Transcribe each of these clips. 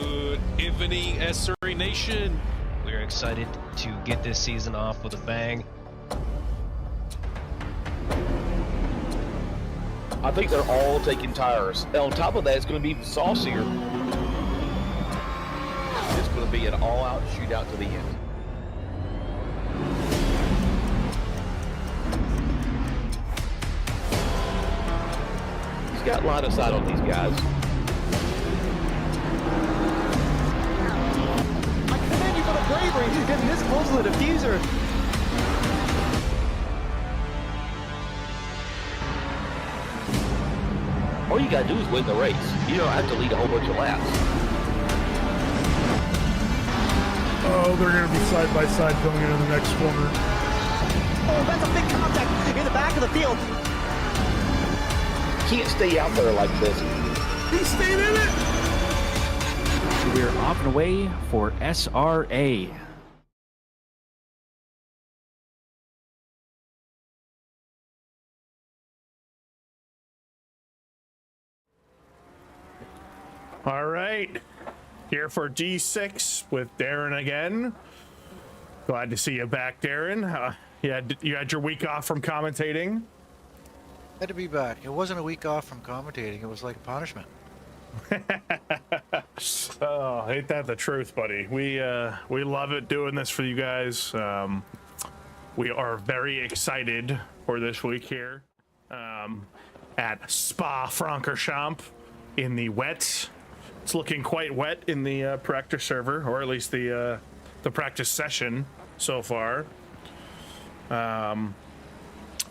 Good evening, SRA Nation. We're excited to get this season off with a bang. I think they're all taking tires. And on top of that, it's going to be saucier. It's going to be an all-out shootout to the end. He's got line of sight on these guys. I commend you for the bravery getting this close to the diffuser. All you gotta do is win the race. You don't have to lead a whole bunch of laps. Oh, they're going to be side by side going into the next corner. Oh, that's a big contact in the back of the field. Can't stay out there like this. He stayed in it! We're off and away for SRA. All right, here for D6 with Darren again. Glad to see you back, Darren. You had your week off from commentating. Had to be back. It wasn't a week off from commentating. It was like a punishment. Oh, ain't that the truth, buddy? We love it doing this for you guys. We are very excited for this week here at Spa Francorchamps in the wet. It's looking quite wet in the practice server, or at least the practice session so far.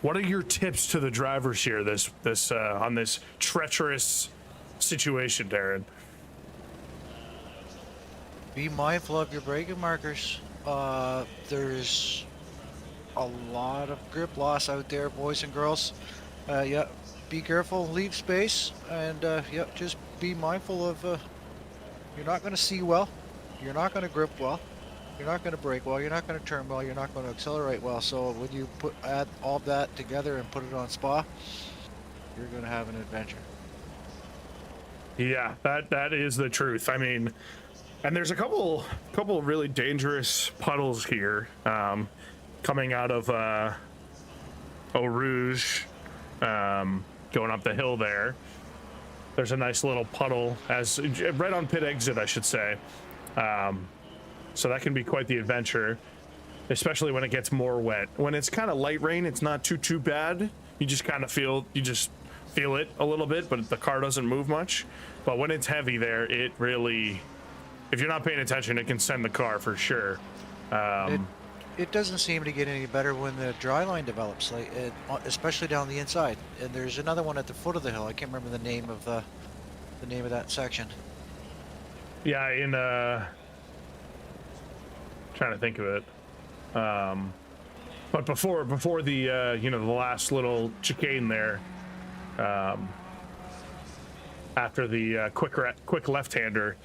What are your tips to the drivers here on this treacherous situation, Darren? Be mindful of your braking markers. There's a lot of grip loss out there, boys and girls. Yeah, be careful, leave space, and yeah, just be mindful of you're not going to see well, you're not going to grip well, you're not going to brake well, you're not going to turn well, you're not going to accelerate well. So when you add all that together and put it on Spa, you're going to have an adventure. Yeah, that is the truth. I mean, and there's a couple of really dangerous puddles here coming out of Eau Rouge, going up the hill there. There's a nice little puddle right on pit exit, I should say. So that can be quite the adventure, especially when it gets more wet. When it's kind of light rain, it's not too bad. You just kind of feel it a little bit, but the car doesn't move much. But when it's heavy there, it really, if you're not paying attention, it can send the car for sure. It doesn't seem to get any better when the dry line develops, especially down the inside. And there's another one at the foot of the hill. I can't remember the name of that section. Yeah, in trying to think of it. But before the the last little chicane there, after the quick left-hander,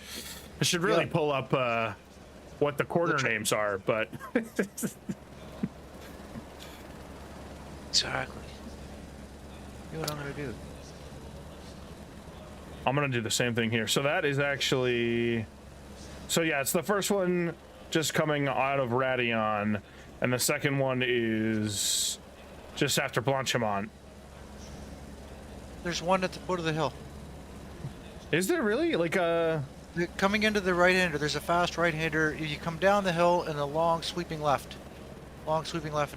I should really pull up what the corner names are, but exactly. You know what I'm gonna do? I'm gonna do the same thing here. So that is actually, so yeah, it's the first one just coming out of Radillon, and the second one is just after Blanchimont. There's one at the foot of the hill. Is there really? Like coming into the right-hander, there's a fast right-hander. You come down the hill and a long sweeping left, and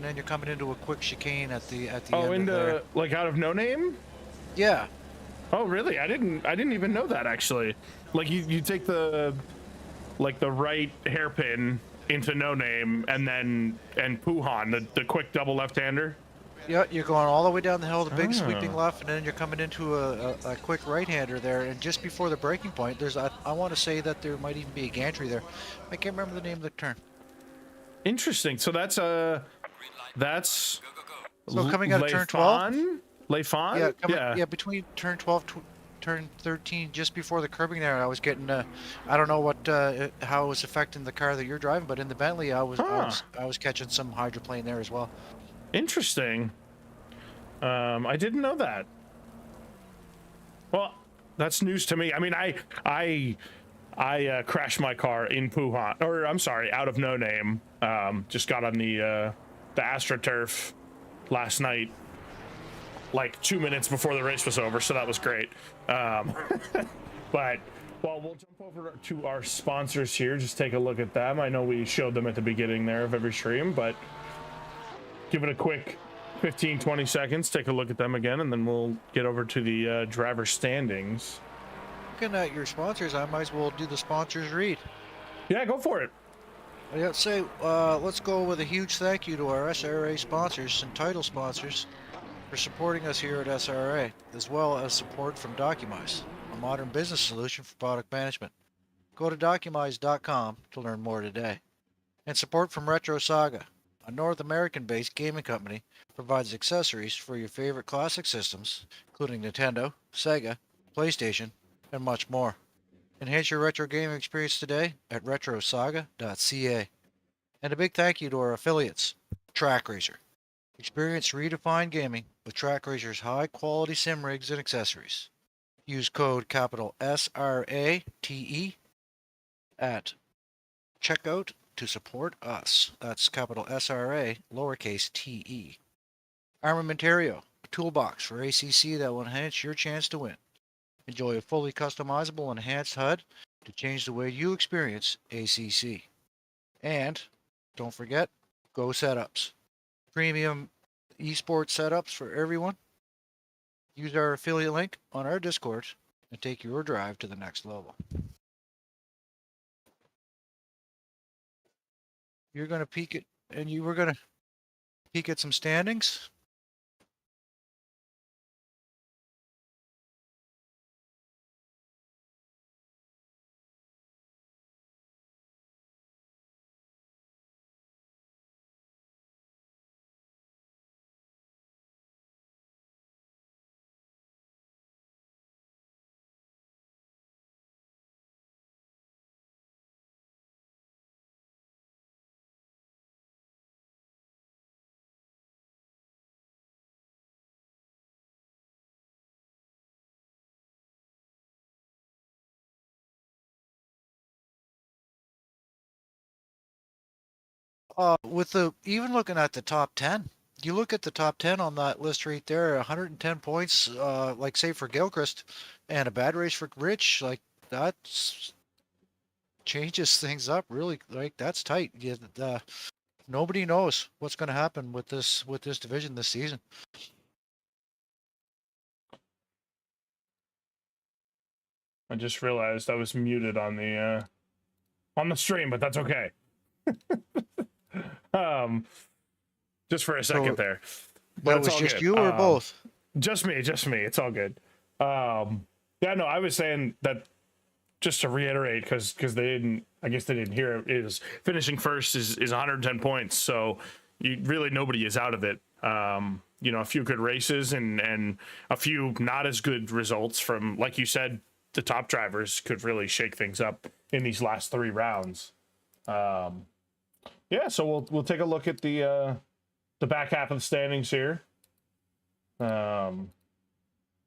then you're coming into a quick chicane at the end. Oh, into like out of No Name? Yeah. Oh, really? I didn't even know that, actually. Like you take the right hairpin into No Name and Puhan, the quick double left-hander. Yeah, you're going all the way down the hill, the big sweeping left, and then you're coming into a quick right-hander there. And just before the braking point, there's I want to say that there might even be a gantry there. I can't remember the name of the turn. Interesting. So that's so coming out of turn 12. Le Fon? Yeah, between turn 12 to turn 13, just before the curbing there, I was getting I don't know what how it was affecting the car that you're driving, but in the Bentley I was catching some hydroplane there as well. Interesting. I didn't know that. Well, that's news to me. I mean, I I crashed my car in Puhan, or I'm sorry, out of No Name. Just got on the AstroTurf last night, like 2 minutes before the race was over, so that was great. But well, we'll jump over to our sponsors here. Just take a look at them. I know we showed them at the beginning there of every stream, but give it a quick 15-20 seconds. Take a look at them again, and then we'll get over to the driver standings. Looking at your sponsors, I might as well do the sponsors read. Yeah, go for it. Yeah, say, let's go with a huge thank you to our SRA sponsors and title sponsors for supporting us here at SRA, as well as support from Documise, a modern business solution for product management. Go to documise.com to learn more today. And support from Retro Saga, a North American-based gaming company, provides accessories for your favorite classic systems, including Nintendo, Sega, PlayStation, and much more. Enhance your retro gaming experience today at retrosaga.ca. And a big thank you to our affiliates, TrackRacer. Experience redefined gaming with TrackRacer's high-quality sim rigs and accessories. Use code capital SRATE at checkout to support us. That's capital SRA, lowercase te. Armamentario, a toolbox for ACC that will enhance your chance to win. Enjoy a fully customizable enhanced HUD to change the way you experience ACC. And don't forget, Go Setups. Premium esports setups for everyone. Use our affiliate link on our Discord and take your drive to the next level. You're going to peek at, and you were going to peek at some standings. With the even looking at the top 10, you look at the top 10 on that list right there, 110 points, like say for Gilchrist, and a bad race for Rich, like that changes things up really. Like that's tight. Nobody knows what's going to happen with this division this season. I just realized I was muted on the stream, but that's okay. Just for a second there. But That it's was all just good. you or both? Just me. It's all good. Yeah, no, I was saying that just to reiterate, because I guess they didn't hear it, is finishing first is 110 points. So nobody is out of it. A few good races and a few not as good results from, like you said, the top drivers could really shake things up in these last 3 rounds. Yeah, so we'll take a look at the back half of the standings here.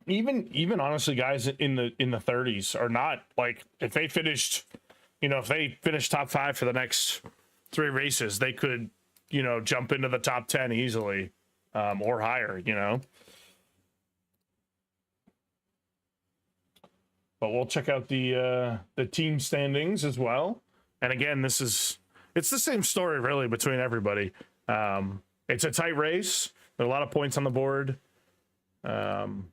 Even honestly, guys in the 30s are not, like, if they finished top 5 for the next 3 races, they could jump into the top 10 easily, or higher. But we'll check out the team standings as well. And again, it's the same story really between everybody. It's a tight race. There are a lot of points on the board. And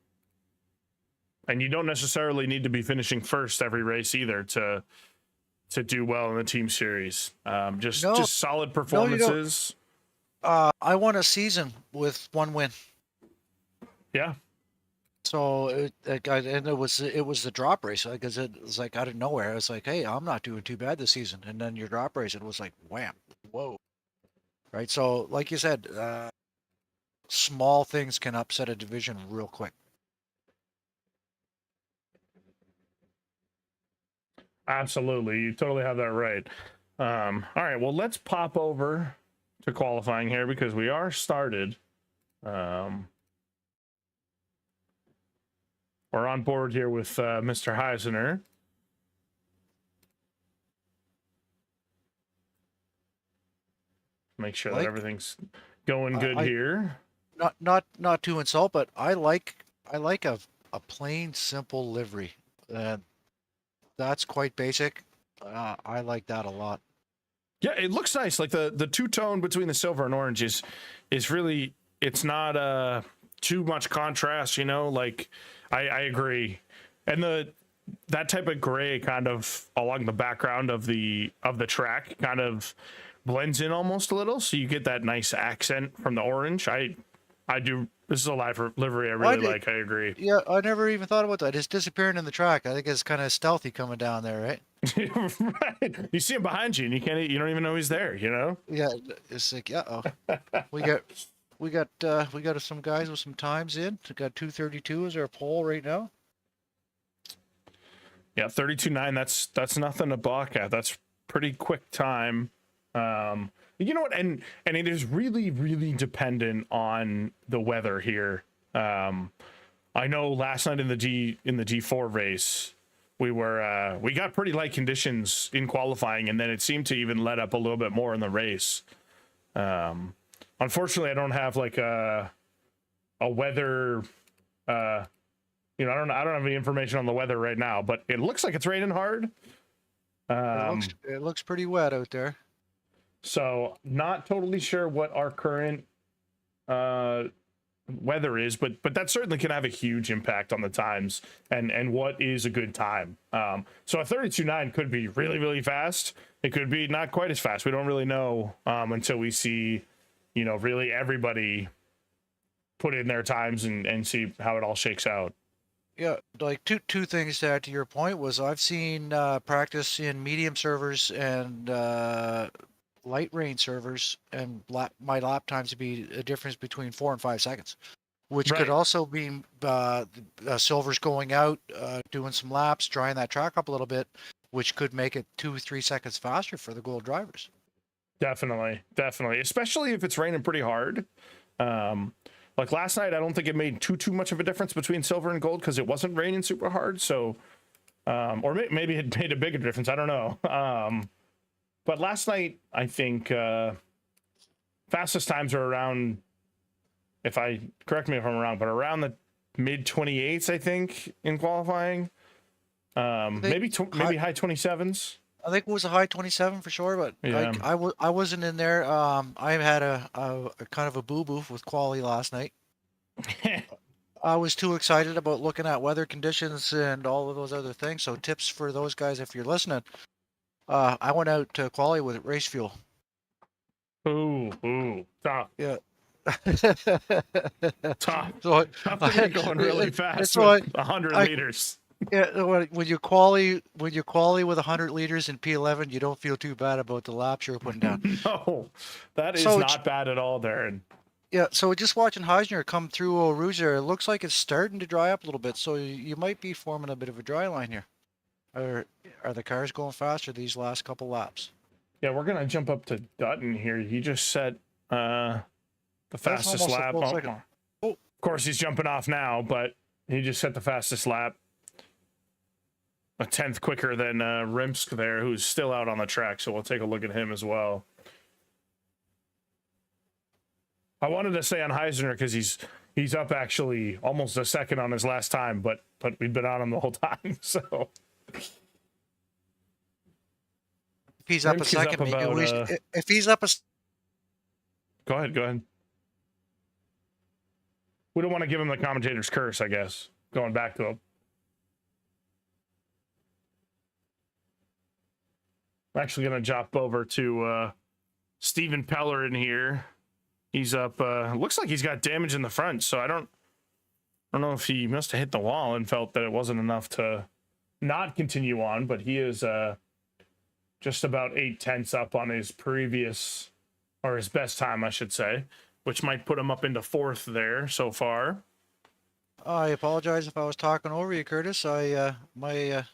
you don't necessarily need to be finishing first every race either to do well in the team series. Just solid performances. I won a season with 1 win. Yeah. So it was the drop race, because it was like out of nowhere. I was like, hey, I'm not doing too bad this season. And then your drop race, it was like, wham, whoa. Right. So like you said, small things can upset a division real quick. Absolutely. You totally have that right. All right. Well, let's pop over to qualifying here because we are started. We're on board here with Mr. Heisner. make sure Like- that everything's going good I- here. Not to insult, but I like a plain simple livery. That's quite basic. I like that a lot. Yeah, it looks nice. Like the two-tone between the silver and orange is really, it's not too much contrast, you know? Like I agree. And that type of gray kind of along the background of the track kind of blends in almost a little, so you get that nice accent from the orange. I do. This is a livery I really like. I agree. Yeah, I never even thought about that. It's disappearing in the track. I think it's kind of stealthy coming down there, right? Right. You see him behind you, and you don't even know he's there. You know. Yeah, it's like, we got some guys with some times in. We got 2:32 as our pole right now. Yeah, 32.9. That's nothing to balk at. That's pretty quick time. You know what? And it is really, really dependent on the weather here. I know last night in the D4 race, we got pretty light conditions in qualifying, and then it seemed to even let up a little bit more in the race. Unfortunately, I don't have like a weather. I don't have any information on the weather right now, but it looks like it's raining hard. It looks pretty wet out there. So not totally sure what our current weather is, but that certainly can have a huge impact on the times and what is a good time. So a 32.9 could be really, really fast. It could be not quite as fast. We don't really know until we see, really everybody put in their times and see how it all shakes out. Yeah, like two things to add to your point was I've seen practice in medium servers and light rain servers, and my lap times to be a difference between 4 and 5 seconds, which could Right. also be silvers going out, doing some laps, drying that track up a little bit, which could make it 2-3 seconds faster for the gold drivers. Definitely, especially if it's raining pretty hard. Like last night, I don't think it made too much of a difference between silver and gold because it wasn't raining super hard. So, or maybe it made a bigger difference. I don't know. But last night, I think fastest times are around, correct me if I'm wrong, but around the mid 28s, I think, in qualifying. Maybe high 27s. I think it was a high 27 for sure, but Yeah. I wasn't in there. I had a kind of a boo-boo with quali last night. I was too excited about looking at weather conditions and all of those other things. So tips for those guys if you're listening. I went out to quali with race fuel. Ooh, tough. Yeah. Tough. So Tough to be going really fast so with 100 liters. yeah, when you quali with 100 liters in P11, you don't feel too bad about the laps you're putting down. No, that is So not bad at all, Darren. Yeah, so just watching Heisner come through Eau Rouge there, it looks like it's starting to dry up a little bit. So you might be forming a bit of a dry line here. Are the cars going faster these last couple laps? Yeah, we're gonna jump up to Dutton here. He just set the fastest almost a lap. full Oh, second. of course, he's jumping off now, but he just set the fastest lap. A 10th quicker than Rimsk there, who's still out on the track. So we'll take a look at him as well. I wanted to say on Heisner because he's up actually almost a second on his last time, but we've been on him the whole time. So If he's up a Rimsky's second, up maybe about, if he's up go ahead. We don't want to give him the commentator's curse, I guess. Going back to him. I'm actually going to jump over to Steven Peller in here. He's up. Looks like he's got damage in the front, so I don't know if he must have hit the wall and felt that it wasn't enough to not continue on, but he is just about 8/10 up on his previous, or his best time, I should say, which might put him up into 4th there so far. I apologize if I was talking over you, Curtis. My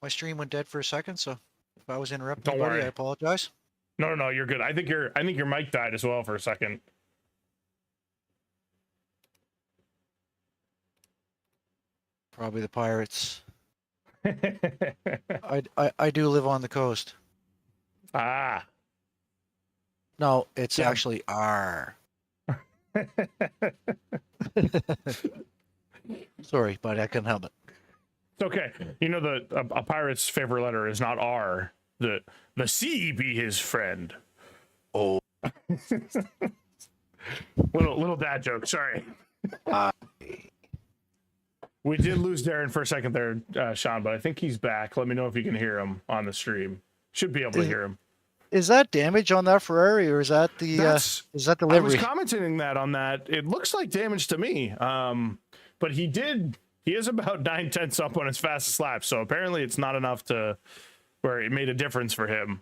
stream went dead for a second, so if I was interrupting Don't anybody, worry. I apologize. No, you're good. I think your mic died as well for a second. Probably the Pirates. I do live on the coast. Ah. No, it's Yeah. actually R. Sorry, but I couldn't help it. It's okay. You know, a pirate's favorite letter is not R. The C be his friend. Oh. little dad joke. Sorry. We did lose Darren for a second there, Sean, but I think he's back. Let me know if you can hear him on the stream. Should be able to hear him. Is that damage on that Ferrari, or is that the I was livery? commenting on that. It looks like damage to me. But he is about 9/10 up on his fastest lap, so apparently it's not enough to where it made a difference for him.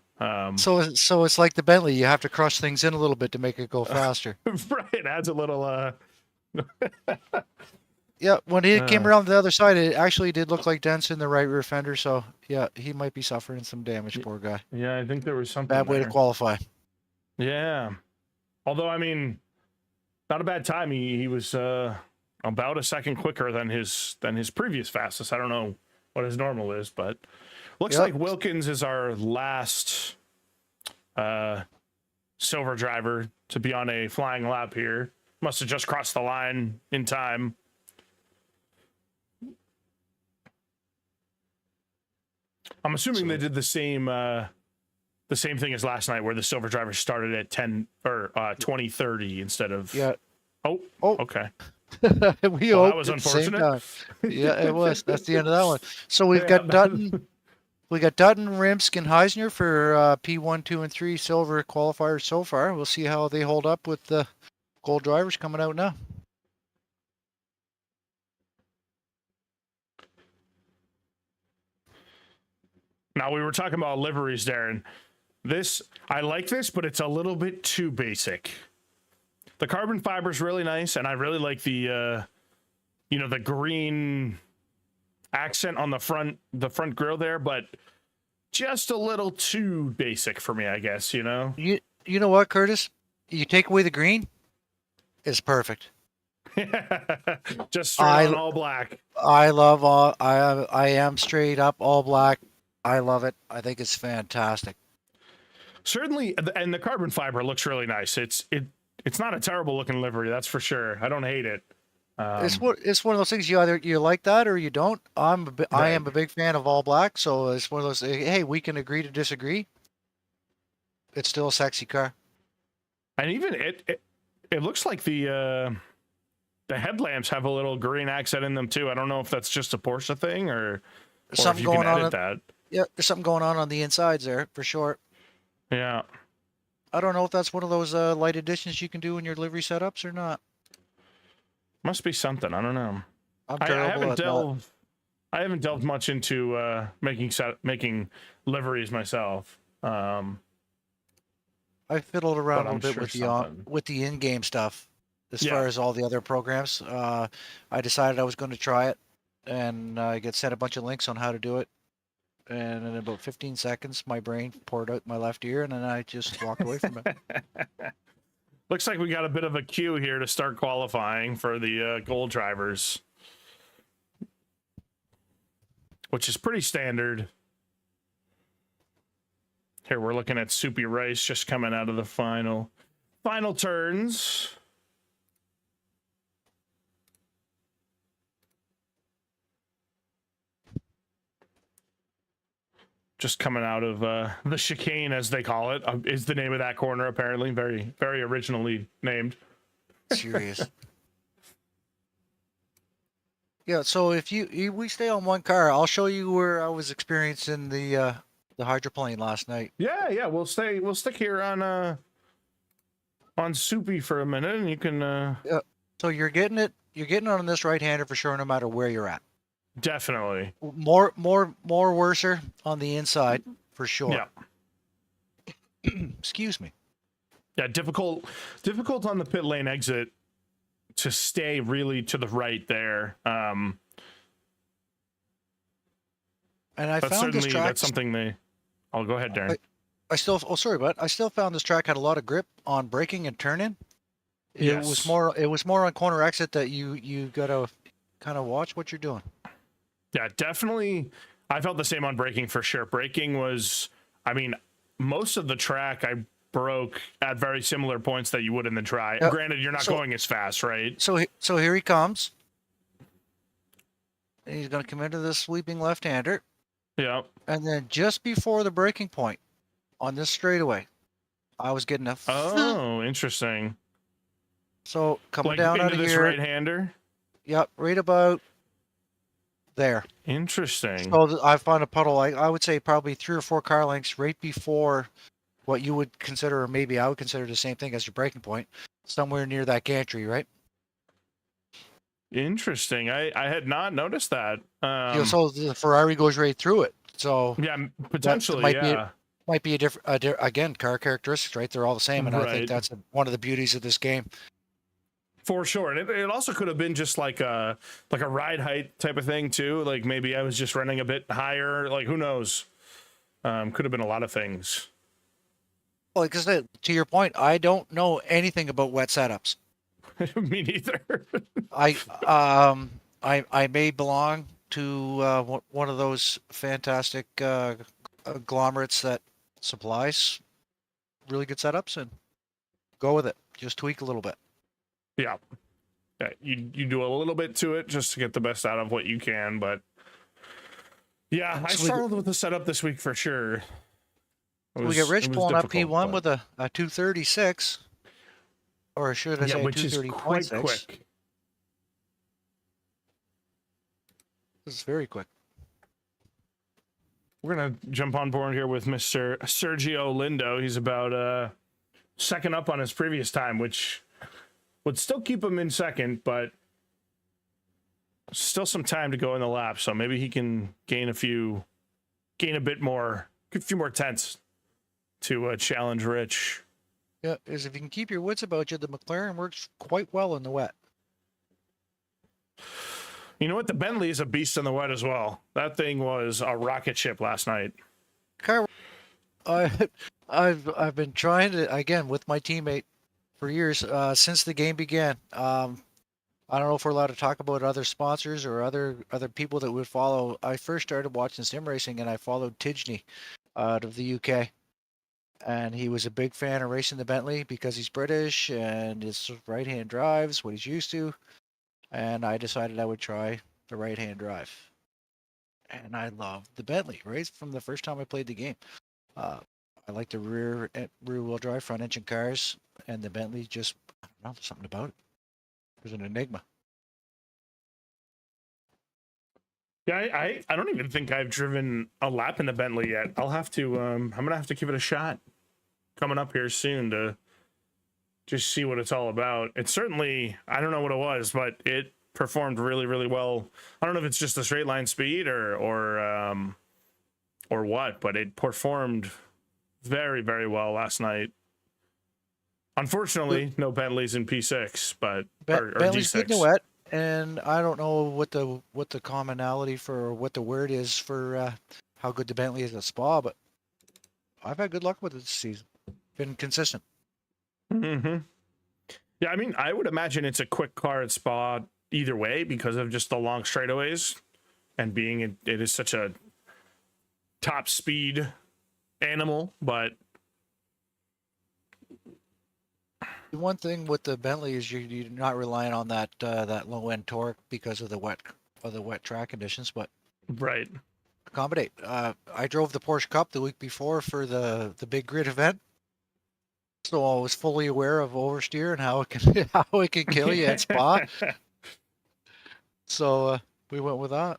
So it's like the Bentley. You have to crush things in a little bit to make it go faster. Right, it adds a little. Yeah, when he came around the other side, it actually did look like dents in the right rear fender. So yeah, he might be suffering some damage. Poor guy. Yeah, I think there was something. Bad way to qualify. Yeah, although I mean, not a bad time. He was about a second quicker than his previous fastest. I don't know what his normal is, but looks like Wilkins is our last silver driver to be on a flying lap here. Must have just crossed the line in time. I'm assuming they did the same thing as last night, where the silver driver started at 20:30 instead of. Yeah. Oh. Okay. We Well, hope that was at the same unfortunate. time. Yeah, it was. That's the end of that one. So we've got Dutton. We got Dutton, Rimsk, and Heisner for P1, 2, and 3 silver qualifiers so far. We'll see how they hold up with the gold drivers coming out now. Now, we were talking about liveries, Darren. I like this, but it's a little bit too basic. The carbon fiber is really nice, and I really like the the green accent on the front grille there, but just a little too basic for me, I guess, You know what, Curtis? You take away the green, it's perfect. Just straight on all black. I love all. I am straight up all black. I love it. I think it's fantastic. Certainly, and the carbon fiber looks really nice. It's not a terrible looking livery, that's for sure. I don't hate it. It's one of those things, you like that or you don't. I am a big fan of all black, so it's one of those. Hey, we can agree to disagree. It's still a sexy car. And even it looks like the headlamps have a little green accent in them too. I don't know if that's just a Porsche thing or something if you going can on. edit that. Yeah, there's something going on the insides there for sure. Yeah. I don't know if that's one of those light additions you can do in your livery setups or not. Must be something. I don't know. I haven't delved much into making liveries myself. I fiddled around a little bit with the in-game stuff as far as all the other programs. I decided I was going to try it, and I get sent a bunch of links on how to do it. And in about 15 seconds, my brain poured out my left ear, and then I just walked away from it. Looks like we got a bit of a queue here to start qualifying for the gold drivers, which is pretty standard. Here we're looking at Soupy Rice just coming out of the final turns. Just coming out of the chicane, as they call it, is the name of that corner, apparently. Very, very originally named. Serious. Yeah, so if we stay on one car, I'll show you where I was experiencing the hydroplane last night. Yeah, we'll stick here on Soupy for a minute, and you can Yeah. So you're getting it on this right-hander for sure, no matter where you're at. Definitely. More worser on the inside for sure. Yeah. Excuse me. Yeah, difficult on the pit lane exit to stay really to the right there. And I But found this certainly track. that's something they. I'll go ahead, Darren. I still found this track had a lot of grip on braking and turning. It was more on corner exit that you gotta kind of watch what you're doing. Yeah, definitely. I felt the same on braking for sure. Braking was, I mean, most of the track broke at very similar points that you would in the try. Yep. Granted, you're not going as fast, right? So here he comes. And he's going to come into the sweeping left-hander. Yeah. And then just before the breaking point on this straightaway, I was getting a... Oh, interesting. So coming Like down into out of this here. right-hander? Yep, right about there. Interesting. So I found a puddle, I would say probably 3 or 4 car lengths right before what you would consider, or maybe I would consider the same thing as your breaking point, somewhere near that gantry, right? Interesting. I had not noticed that. So the Ferrari goes right through it. So Yeah, potentially, might be a different, again, car characteristics, right? They're all the same, and I Right. think that's one of the beauties of this game. For sure. And it also could have been just like a ride height type of thing too. Like maybe I was just running a bit higher. Like who knows? Could have been a lot of things. Well, because to your point, I don't know anything about wet setups. Me neither. I may belong to one of those fantastic agglomerates that supplies really good setups, and go with it. Just tweak a little bit. Yeah. You do a little bit to it just to get the best out of what you can, but yeah, I struggled with the setup this week for sure. We get Rich pulling up P1 but... with a 236, or should I say which is quite 230.6. quick. This is very quick. We're gonna jump on board here with Mr. Sergio Lindo. He's about second up on his previous time, which would still keep him in second, but still some time to go in the lap. So maybe he can gain a few tenths to challenge Rich. Yeah, is if you can keep your wits about you, the McLaren works quite well in the wet. You know what? The Bentley is a beast in the wet as well. That thing was a rocket ship last night. I've been trying to, again, with my teammate for years, since the game began. I don't know if we're allowed to talk about other sponsors or other people that would follow. I first started watching sim racing, and I followed Tidgney out of the UK. And he was a big fan of racing the Bentley because he's British and his right-hand drive's what he's used to. And I decided I would try the right-hand drive. And I loved the Bentley, right from the first time I played the game. I like the rear-wheel drive front-engine cars, and the Bentley just, I don't know, there's something about it. There's an enigma. Yeah, I don't even think I've driven a lap in the Bentley yet. I'll have to, I'm gonna have to give it a shot coming up here soon to just see what it's all about. It's certainly, I don't know what it was, but it performed really, really well. I don't know if it's just the straight line speed or what, but it performed very, very well last night. Unfortunately, no Bentleys in P6, but or Bentley's D6. good in the wet, and I don't know what the commonality for what the word is for how good the Bentley is at Spa, but I've had good luck with it this season. Been consistent. Mm-hmm. Yeah, I mean, I would imagine it's a quick car at Spa either way because of just the long straightaways and being it is such a top speed animal. But the one thing with the Bentley is you're not relying on that low end torque because of the wet track conditions, but right. Accommodate. I drove the Porsche Cup the week before for the big grid event. So I was fully aware of oversteer and how it can kill you at Spa. So we went with that.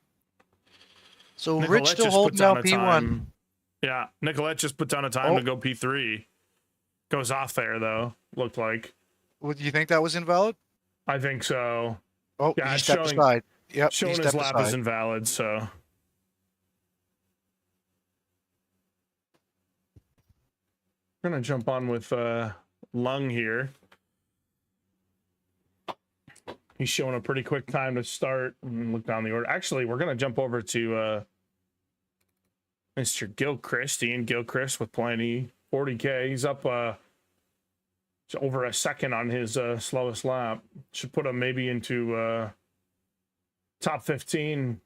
So Nicolette Rich still just holding put down down a P1. time. Yeah, Nicolette just put down a time Oh. to go P3. Goes off there though. Looked like. Would you think that was invalid? I think so. Oh, Yeah, he it's stepped showing- aside. Yep, he Showing his stepped lap aside. is invalid, so. We're gonna jump on with Lung here. He's showing a pretty quick time to start and look down the order. Actually, we're gonna jump over to Mr. Gilchrist, Ian Gilchrist with plenty 40K. He's up over a second on his slowest lap. Should put him maybe into top 15,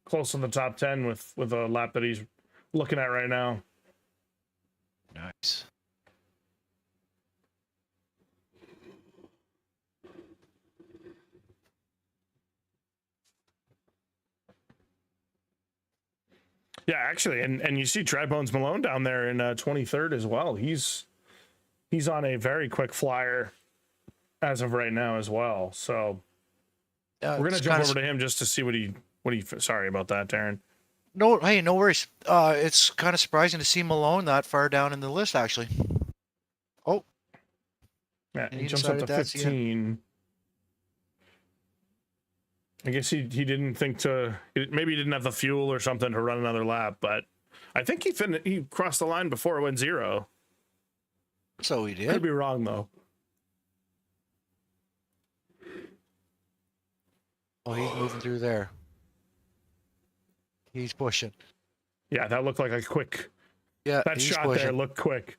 close to the top 10 with a lap that he's looking at right now. Nice. Yeah, actually, and you see Dry Bones Malone down there in 23rd as well. He's on a very quick flyer as of right now as well. So we're gonna jump over to him just to see what he. Sorry about that, Darren. No, hey, no worries. It's kind of surprising to see Malone that far down in the list, actually. Oh, yeah, and he jumps up to decided that's 15. I guess he didn't think to. Maybe he didn't have the fuel or something to run another lap, but I think he crossed the line before it went 0. So he did. Could be wrong though. Oh, he's moving through there. He's pushing. Yeah, that looked like a quick. Yeah, That he's shot pushing. there looked quick.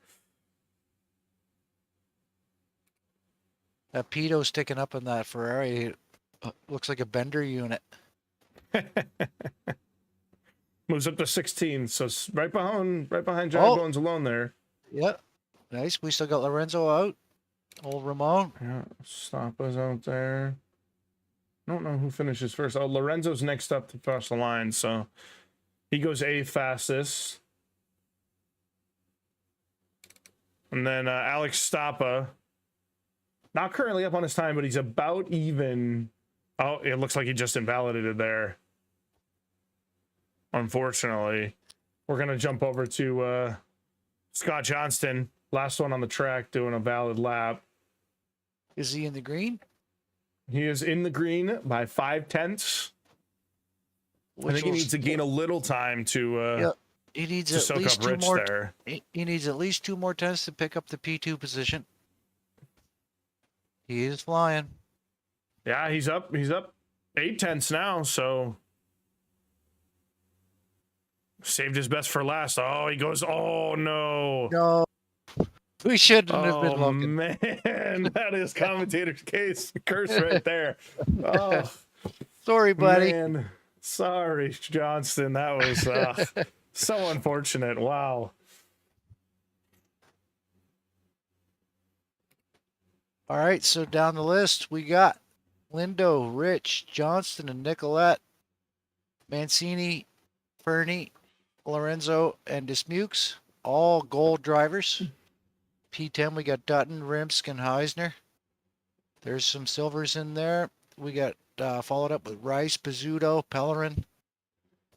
That pedo sticking up in that Ferrari looks like a bender unit. Moves up to 16, so right behind Dry Bones alone there. Yeah, nice. We still got Lorenzo out. Old Ramon. Yeah, Stoppa's out there. I don't know who finishes first. Oh, Lorenzo's next up to cross the line, so he goes 8th fastest. And then Alex Stoppa, not currently up on his time, but he's about even. Oh, it looks like he just invalidated there. Unfortunately, we're going to jump over to Scott Johnston, last one on the track, doing a valid lap. Is he in the green? He is in the green by 5/10. I think he needs to gain a little time to yeah, he needs to at soak least up two Rich more. there. He needs at least 2 more tenths to pick up the P2 position. He is flying. Yeah, he's up 8/10 now, so saved his best for last. Oh, he goes, oh no. No, we shouldn't have been Oh looking. man, that is commentator's curse right there. Oh, Sorry, buddy. man. Sorry, Johnston. That was so unfortunate. Wow. All right, so down the list we got Lindo, Rich, Johnston, and Nicolette, Mancini, Fernie, Lorenzo, and Dismukes, all gold drivers. P10 we got Dutton, Rimsk, and Heisner. There's some silvers in there. We got followed up with Rice, Pizzuto, Pellerin,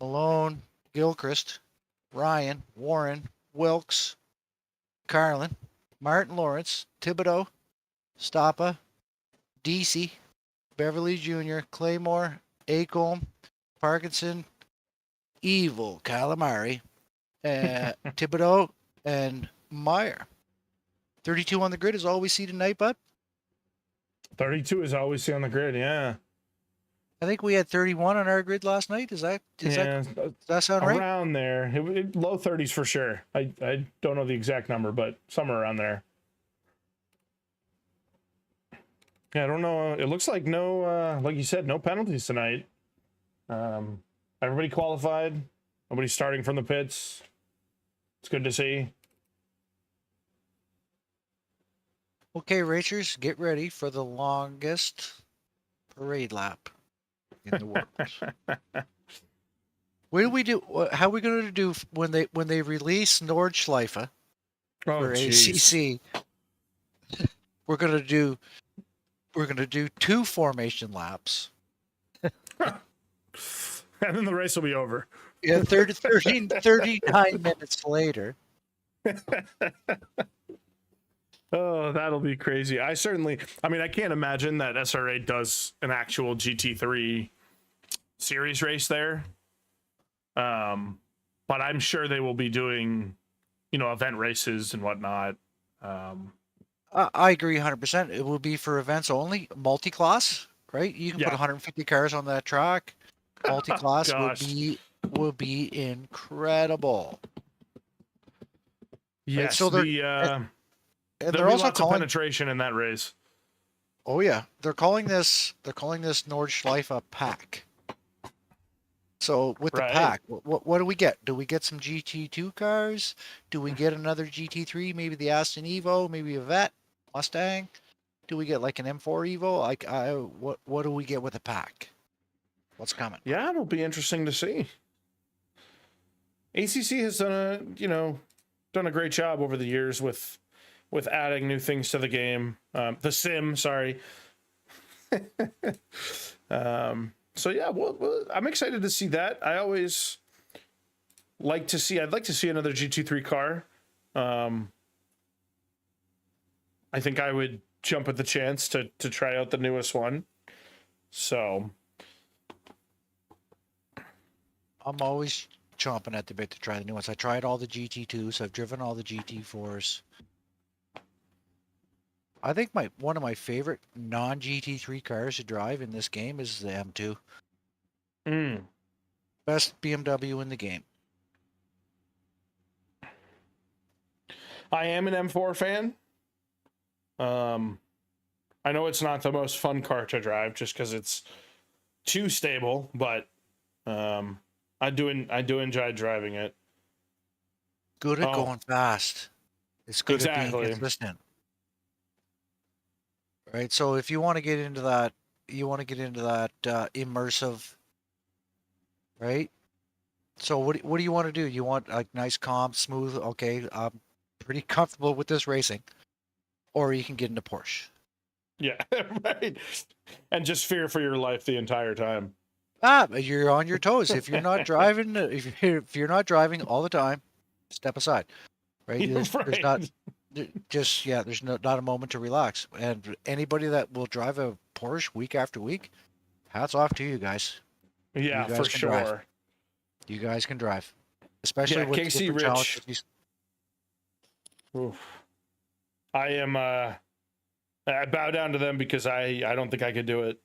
Malone, Gilchrist, Ryan, Warren, Wilkes, Carlin, Martin Lawrence, Thibodeau, Stoppa, DC, Beverly Jr., Claymore, Acomb, Parkinson, Evil Calamari, Thibodeau, and Meyer. 32 on the grid is all we see tonight, bud. 32 is all we see on the grid, yeah. I think we had 31 on our grid last night. Does that sound right? Around there. Low 30s for sure. I don't know the exact number, but somewhere around there. Yeah, I don't know. It looks like no, like you said, no penalties tonight. Everybody qualified. Nobody's starting from the pits. It's good to see. Okay, racers, get ready for the longest parade lap in the world. What do we do? How are we going to do when they release Nordschleife for ACC? We're going to do 2 formation laps. And then the race will be over. Yeah, 39 minutes later. Oh, that'll be crazy. I mean, I can't imagine that SRA does an actual GT3 series race there. But I'm sure they will be doing, event races and whatnot. I agree 100%. It will be for events only, multi-class, right? You can put 150 cars on that track. Multi-class will be incredible. Yes, right? So they're also calling penetration in that race. Oh yeah, they're calling this Nordschleife pack. So with the pack, what do we get? Do we get some GT2 cars? Do we get another GT3? Maybe the Aston Evo, maybe a Vet, Mustang. Do we get like an M4 Evo? Like what do we get with the pack? What's coming? Yeah, it'll be interesting to see. ACC has done a great job over the years with adding new things to the game. The sim, sorry. So yeah, well, I'm excited to see that. I'd like to see another GT3 car. I think I would jump at the chance to try out the newest one. So I'm always chomping at the bit to try the new ones. I tried all the GT2s. I've driven all the GT4s. I think one of my favorite non-GT3 cars to drive in this game is the M2. Best BMW in the game. I am an M4 fan. I know it's not the most fun car to drive just because it's too stable, but I do enjoy driving it. Good at going fast. It's good at Exactly. being consistent. Right. So if you want to get into that, immersive, right? So what do you want to do? You want like nice, calm, smooth? Okay, I'm pretty comfortable with this racing. Or you can get into Porsche. Yeah, right. And just fear for your life the entire time. You're on your toes. If you're not driving, if you're not driving all the time, step aside. Right? There's not there's not a moment to relax. And anybody that will drive a Porsche week after week, hats off to you guys. Yeah, you guys for can sure. Drive. You guys can drive, especially with Casey different Rich. challenges. Oof. I am. I bow down to them because I don't think I could do it.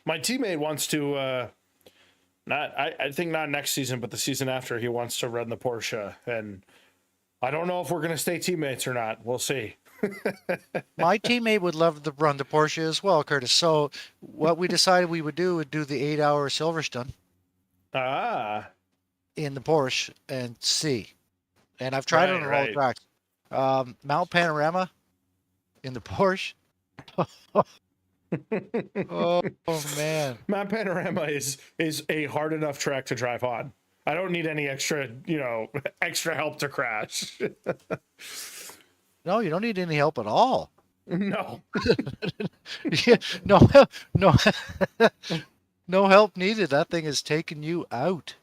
My teammate wants to. I think not next season, but the season after, he wants to run the Porsche, and I don't know if we're gonna stay teammates or not. We'll see. My teammate would love to run the Porsche as well, Curtis. So what we decided we would do the 8-hour Silverstone. In the Porsche and see. And I've tried it on all tracks. Mount Panorama in the Porsche. oh man. Mount Panorama is a hard enough track to drive on. I don't need any extra help to crash. No, you don't need any help at all. No. Yeah, no help needed. That thing is taking you out.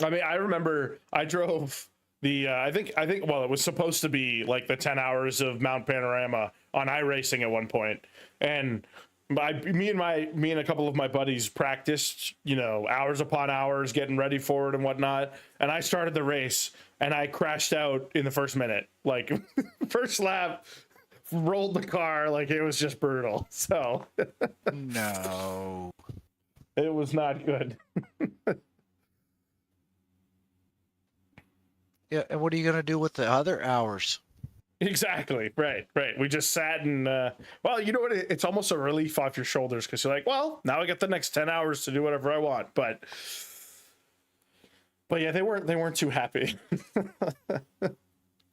I mean, I remember I drove the I think well, it was supposed to be like the 10 hours of Mount Panorama on iRacing at one point, and me and a couple of my buddies practiced, hours upon hours getting ready for it and whatnot, and I started the race and I crashed out in the first minute, like first lap, rolled the car, like it was just brutal. So no, it was not good. Yeah, and what are you going to do with the other hours? Exactly. Right. We just sat and, well, you know what? It's almost a relief off your shoulders because you're like, well, now I got the next 10 hours to do whatever I want. But yeah, they weren't too happy.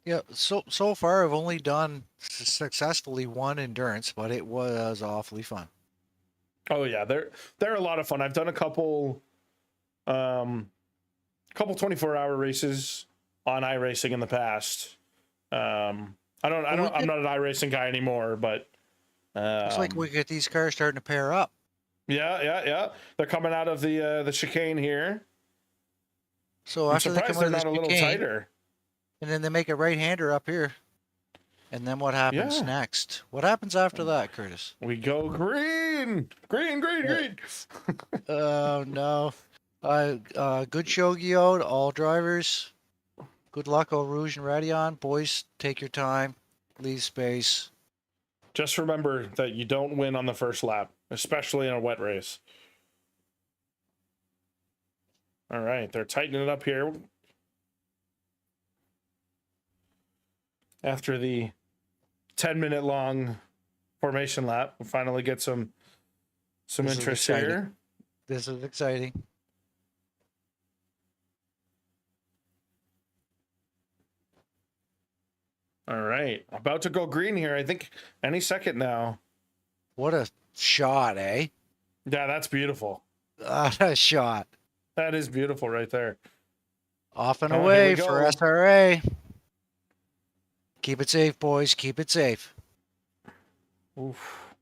Yeah. So far I've only done successfully one endurance, but it was awfully fun. Oh yeah. They're a lot of fun. I've done a couple 24-hour races on iRacing in the past. I'm not an iRacing guy anymore, but it's like we get these cars starting to pair up. Yeah. They're coming out of the chicane here. So I'm after they come surprised out they're of not the a little chicane, tighter. and then they make a right-hander up here. And then what happens Yeah. next? What happens after that, Curtis? We go green. Oh no. Good show, Guillaume, to all drivers. Good luck, Eau Rouge and Radion. Boys, take your time. Leave space. Just remember that you don't win on the first lap, especially in a wet race. All right, they're tightening it up here. After the 10-minute long formation lap, we'll finally get some interest here. This is exciting. All right, about to go green here. I think any second now. What a shot, eh? Yeah, that's beautiful. A shot. That is beautiful right there. Off and Oh, here away we for go. SRA. Keep it safe, boys. Keep it safe. Oof.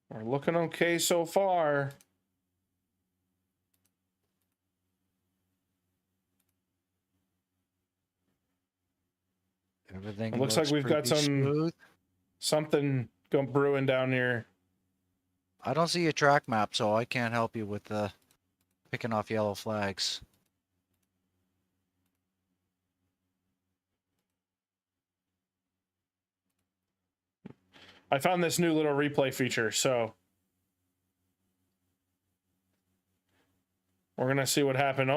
We're looking okay so far. Everything It looks like we've got pretty smooth. something brewing down here. I don't see a track map, so I can't help you with picking off yellow flags. I found this new little replay feature, so we're gonna see what happened.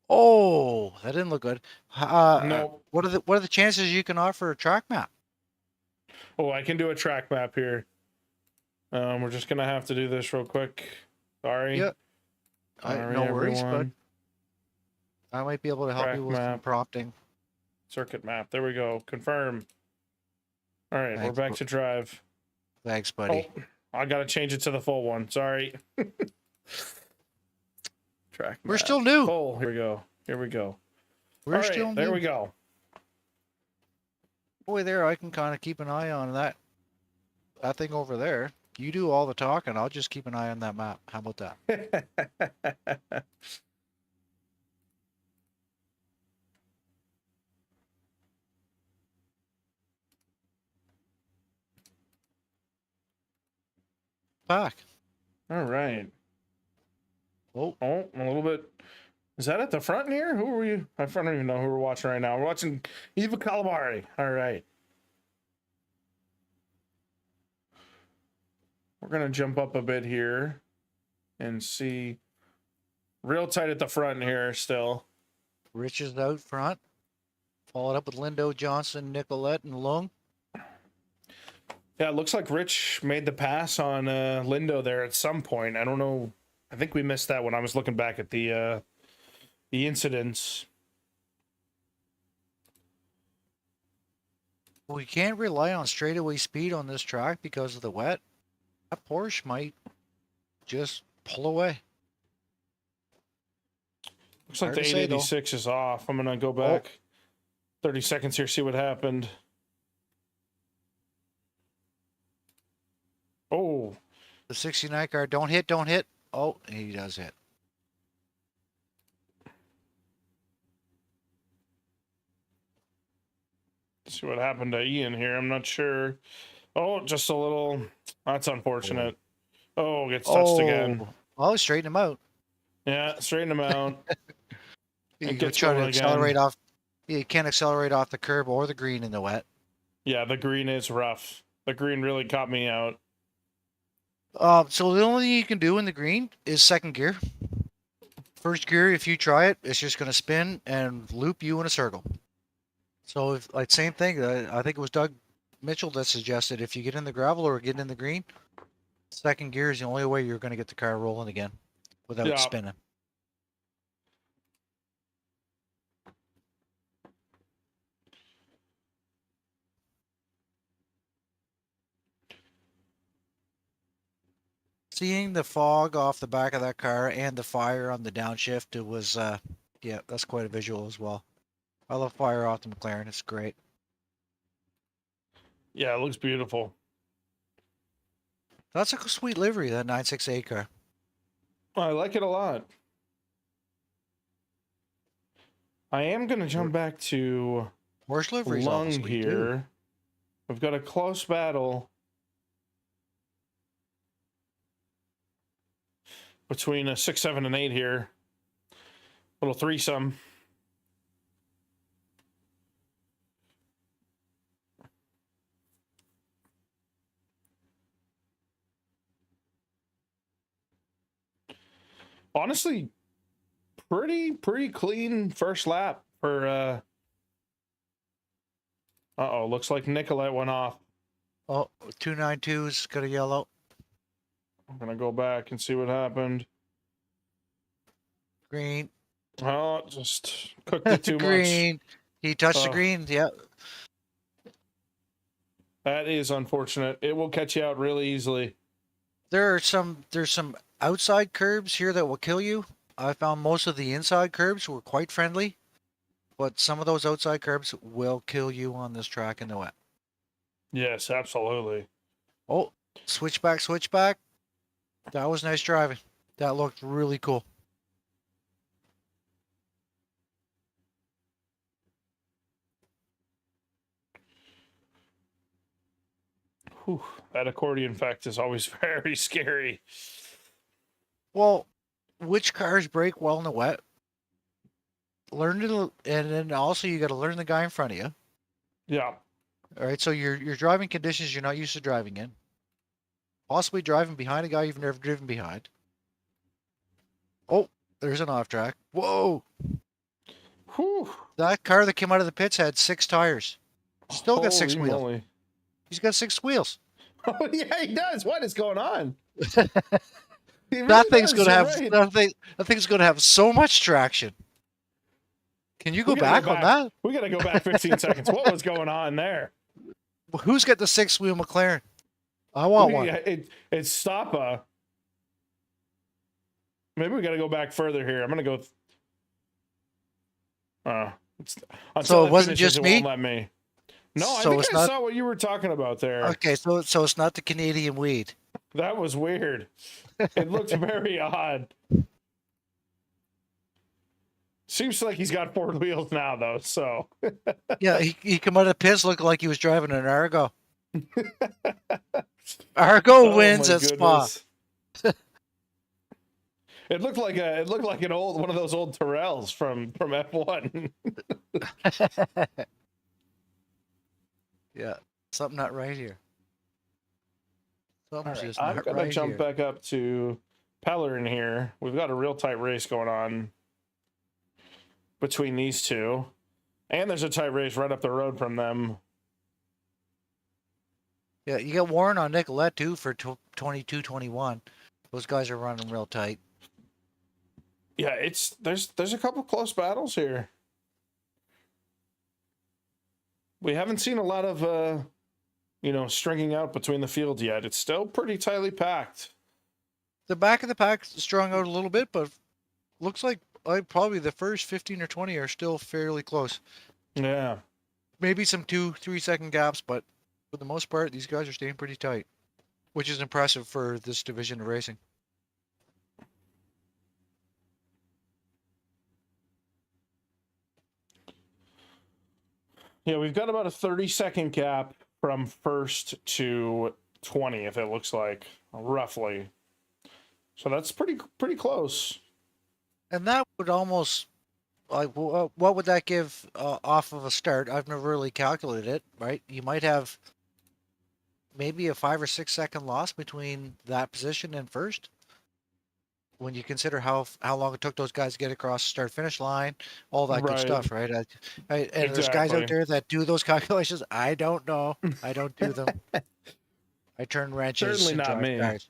Oh, that didn't look good. No. What are the chances you can offer a track map? Oh, I can do a track map here. We're just gonna have to do this real quick. Sorry. Yeah. Sorry, No worries, everyone. but I might be able to help Track you with some map. prompting. Circuit map. There we go. Confirm. All right, Thanks, we're back to drive. Thanks, buddy. Oh, I gotta change it to the full one. Sorry. Track We're map. still new. Full. Here we go. Here we go. We're All right, still there new. we go. Boy, there, I can kind of keep an eye on that thing over there. You do all the talking. I'll just keep an eye on that map. How about that? Back. All right. Oh, Oh, a little bit. Is that at the front here? Who are we? I don't even know who we're watching right now. We're watching Eva Calamari. All right. We're going to jump up a bit here and see. Real tight at the front here still. Rich is out front. Followed up with Lindo, Johnson, Nicolette, and Lung. Yeah, it looks like Rich made the pass on Lindo there at some point. I don't know. I think we missed that when I was looking back at the incidents. We can't rely on straightaway speed on this track because of the wet. That Porsche might just pull away. Looks like Hard the to say, though. 886 is off. I'm going to go back 30 seconds here, see what happened. Oh, The 69 car, don't hit, don't hit. Oh, he does hit. see what happened to Ian here. I'm not sure. Oh, just a little. That's unfortunate. Oh, gets touched again. Oh, straighten him out. Yeah, straighten him out. You It can gets try to going accelerate again. off. Yeah, you can't accelerate off the curb or the green in the wet. Yeah, the green is rough. The green really caught me out. So the only thing you can do in the green is second gear. First gear, if you try it, it's just going to spin and loop you in a circle. So if like same thing, I think it was Doug Mitchell that suggested if you get in the gravel or get in the green, second gear is the only way you're going to get the car rolling again without Yeah. spinning. Seeing the fog off the back of that car and the fire on the downshift, it was, yeah, that's quite a visual as well. I love fire off the McLaren. It's great. Yeah, it looks beautiful. That's a sweet livery, that 96A car. I like it a lot. I am going to jump back to Porsche livery's awful Lung sweet, here. too. We've got a close battle between a 6, 7, and 8 here. Little threesome. Honestly, pretty clean first lap for uh-oh, looks like Nicolette went off. Oh, 292's got a yellow. I'm gonna go back and see what happened. Green. Oh, just cooked it too much. Green. He touched the Oh. green. Yeah. That is unfortunate. It will catch you out really easily. There's some outside curbs here that will kill you. I found most of the inside curbs were quite friendly, but some of those outside curbs will kill you on this track in the wet. Yes, absolutely. Oh, switchback, switchback. That was nice driving. That looked really cool. Whew, that accordion effect is always very scary. Well, which cars brake well in the wet? Learn to, and then also you got to learn the guy in front of you. Yeah. All right, so your driving conditions you're not used to driving in. Possibly driving behind a guy you've never driven behind. Oh, there's an off track. Whoa! Whew. That car that came out of the pits had 6 tires. Still got 6 Holy wheels. moly. He's got 6 wheels. Oh yeah, he does. What is going on? He really That thing's does, gonna you're have right. that thing's gonna have so much traction. Can you go We gotta back on that? We gotta go back 15 seconds. What was going on there? Who's got the 6-wheel McLaren? I want one. It's Stoppa. Maybe we gotta go back further here. I'm gonna go. Until So it it wasn't finishes, just it me? won't let me. No, I So think it's I not- saw what you were talking about there. Okay, so it's not the Canadian weed. That was weird. It looked very odd. Seems like he's got 4 wheels now, though. So Yeah, he come out of the pits looking like he was driving an Argo. Argo wins my at Spa. goodness. It looked like an old one of those old Tyrrells from F1. Yeah, something not right here. Something's just I'm not gonna right jump here. back up to Pellerin here. We've got a real tight race going on between these two, and there's a tight race right up the road from them. Yeah, you got Warren on Nicolette too for 22-21. Those guys are running real tight. Yeah, there's a couple close battles here. We haven't seen a lot of stringing out between the fields yet. It's still pretty tightly packed. The back of the pack strung out a little bit, but looks like probably the first 15 or 20 are still fairly close. Yeah. Maybe some 2-3 second gaps, but for the most part, these guys are staying pretty tight, which is impressive for this division of racing. Yeah, we've got about a 30-second gap from first to 20th, it looks like, roughly. So that's pretty close. And that would almost, like, what would that give off of a start? I've never really calculated it, right? You might have maybe a 5 or 6 second loss between that position and first. When you consider how long it took those guys to get across the start-finish line, all that good Right. stuff, right? And there's guys out there that do those calculations. I don't know. I don't do them. I turn wrenches. Certainly and not drive me. cars.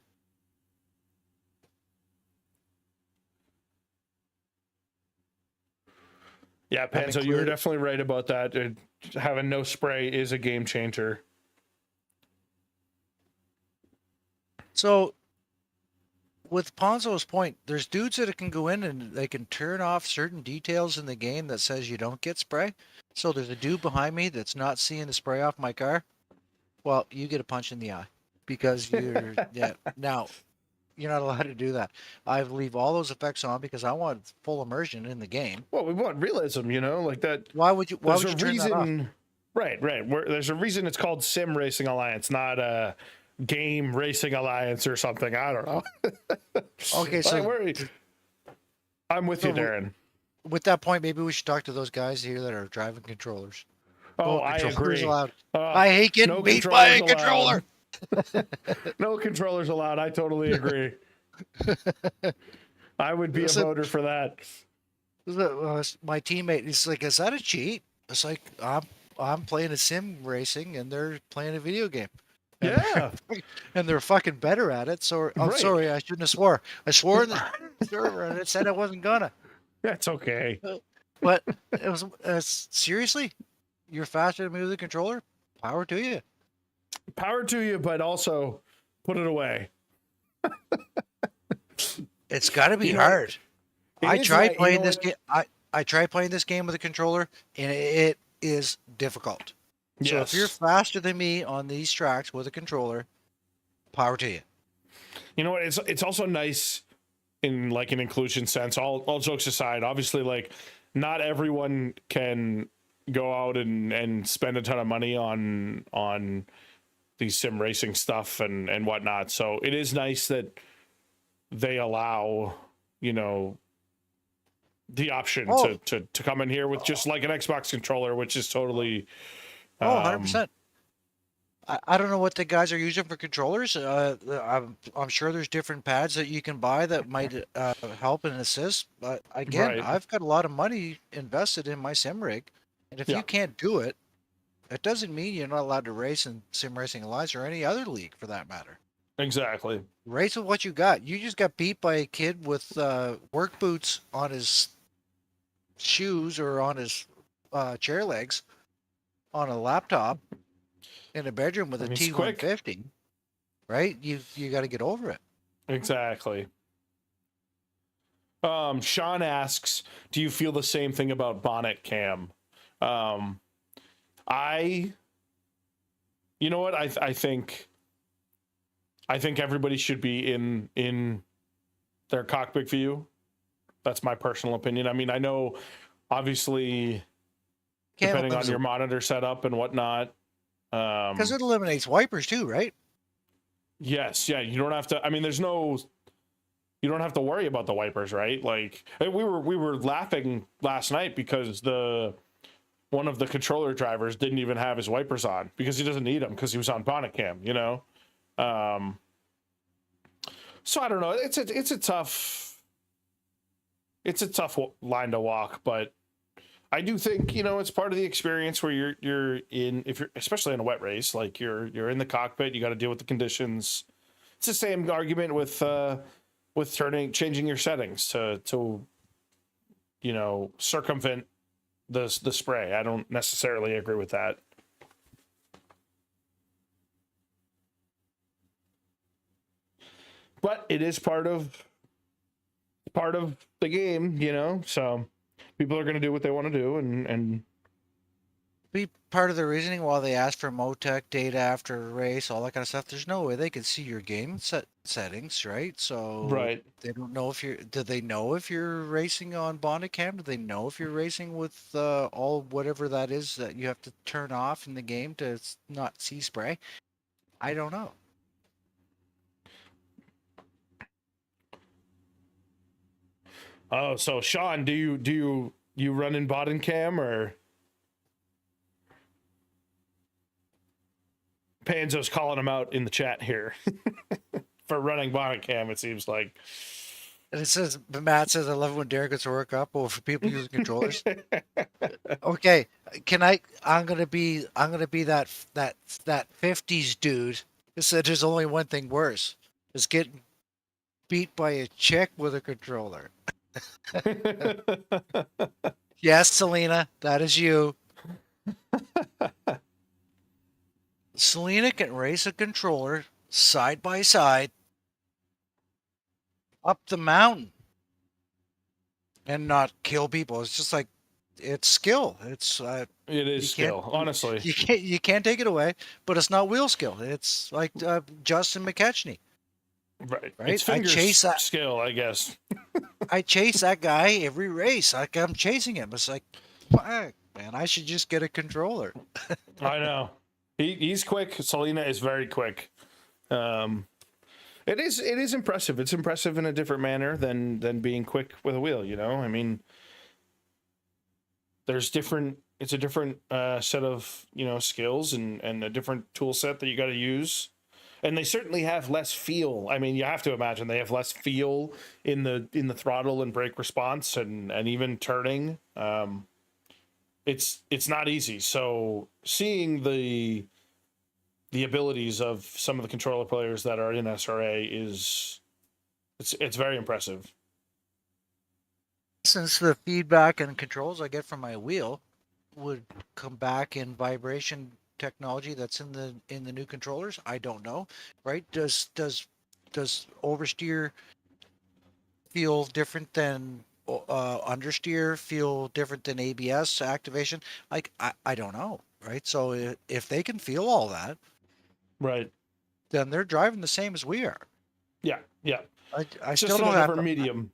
Yeah, Panzo, you were definitely right about that. Having no spray is a game changer. So, with Ponzo's point, there's dudes that can go in and they can turn off certain details in the game that says you don't get spray. So there's a dude behind me that's not seeing the spray off my car. Well, you get a punch in the eye because you're now you're not allowed to do that. I leave all those effects on because I want full immersion in the game. Well, we want realism, like that. Why would you There's turn that off? Right. There's a reason it's called Sim Racing Alliance, not a Game Racing Alliance or something. I don't know. Okay, so I'm with you, Darren. with that point, maybe we should talk to those guys here that are driving controllers. Oh, I controllers agree. allowed. I hate getting no beat by a controllers controller. No controllers allowed. I totally agree. I would be a voter for that. My teammate, he's like, "Is that a cheat?" It's like, I'm playing a sim racing and they're playing a video game. Yeah. And they're fucking better at it. So I'm Right. sorry, I shouldn't have swore. I swore in the server and it said I wasn't gonna. That's okay. But it was seriously, you're faster than me with the controller. Power to you. Power to you, but also put it away. It's got to be You know, hard. it I is tried like- you playing know this what? game. I tried playing this game with a controller, and it is difficult. So if you're Yes. faster than me on these tracks with a controller, power to you. You know what? It's also nice in like an inclusion sense. All jokes aside, obviously, like not everyone can go out and spend a ton of money on these sim racing stuff and whatnot. So it is nice that they allow, you know, the option Oh. to come in here with just like an Xbox controller, which is totally Oh, 100%. I don't know what the guys are using for controllers. I'm sure there's different pads that you can buy that might help and assist. But again, Right. I've got a lot of money invested in my sim rig, and if Yeah. you can't do it, it doesn't mean you're not allowed to race in Sim Racing Alliance or any other league for that matter. exactly. Race with what you got. You just got beat by a kid with work boots on his shoes or on his chair legs on a laptop in a bedroom with a And he's quick. T150, right? You got to get over it. Exactly. Sean asks, do you feel the same thing about bonnet cam? You know what? I think everybody should be in their cockpit view. That's my personal opinion. I mean, I know obviously depending on your monitor setup and whatnot. Because it eliminates wipers too, right? Yes, yeah. You don't have to. I mean, you don't have to worry about the wipers, right? Like we were laughing last night because one of the controller drivers didn't even have his wipers on because he doesn't need them because he was on bonnet cam, you know. So I don't know. It's a tough line to walk, but I do think, you know, it's part of the experience where you're in, if you're especially in a wet race, like you're in the cockpit, you got to deal with the conditions. It's the same argument with changing your settings to you know, circumvent the spray. I don't necessarily agree with that. But it is part of the game, you know, so people are going to do what they want to do and Be part of the reasoning while they ask for Motec data after a race, all that kind of stuff. There's no way they can see your game settings, right? So right. they don't know if you're. Do they know if you're racing on bonnet cam? Do they know if you're racing with all whatever that is that you have to turn off in the game to not see spray? I don't know. Oh, so Sean, do you run in bottom cam or Panzo's calling him out in the chat here for running bottom cam, it seems like. And it says, Matt says, I love it when Derek gets to work up over people using controllers. Okay, I'm gonna be that 50s dude who said there's only one thing worse. It's getting beat by a chick with a controller. Yes, Selena, that is you. Selena can race a controller side by side up the mountain and not kill people. It's just like, it's skill. It's It is skill, honestly. You can't take it away, but it's not wheel skill. It's like Justin McKechnie. Right. Right? It's I finger chase that- skill, I guess. I chase that guy every race. Like I'm chasing him. It's like, fuck, man, I should just get a controller. I know. He's quick. Selena is very quick. It is impressive. It's impressive in a different manner than being quick with a wheel, you know? I mean, it's a different set of, you know, skills and a different tool set that you got to use. And they certainly have less feel. I mean, you have to imagine they have less feel in the throttle and brake response and even turning. It's not easy. So seeing the abilities of some of the controller players that are in SRA it's very impressive. Since the feedback and controls I get from my wheel would come back in vibration technology that's in the new controllers, I don't know. Right? Does oversteer feel different than understeer, feel different than ABS activation? Like, I don't know, right? So if they can feel all that, Right. then they're driving the same as we are. Yeah. Yeah. I Just still in a don't have different to, medium.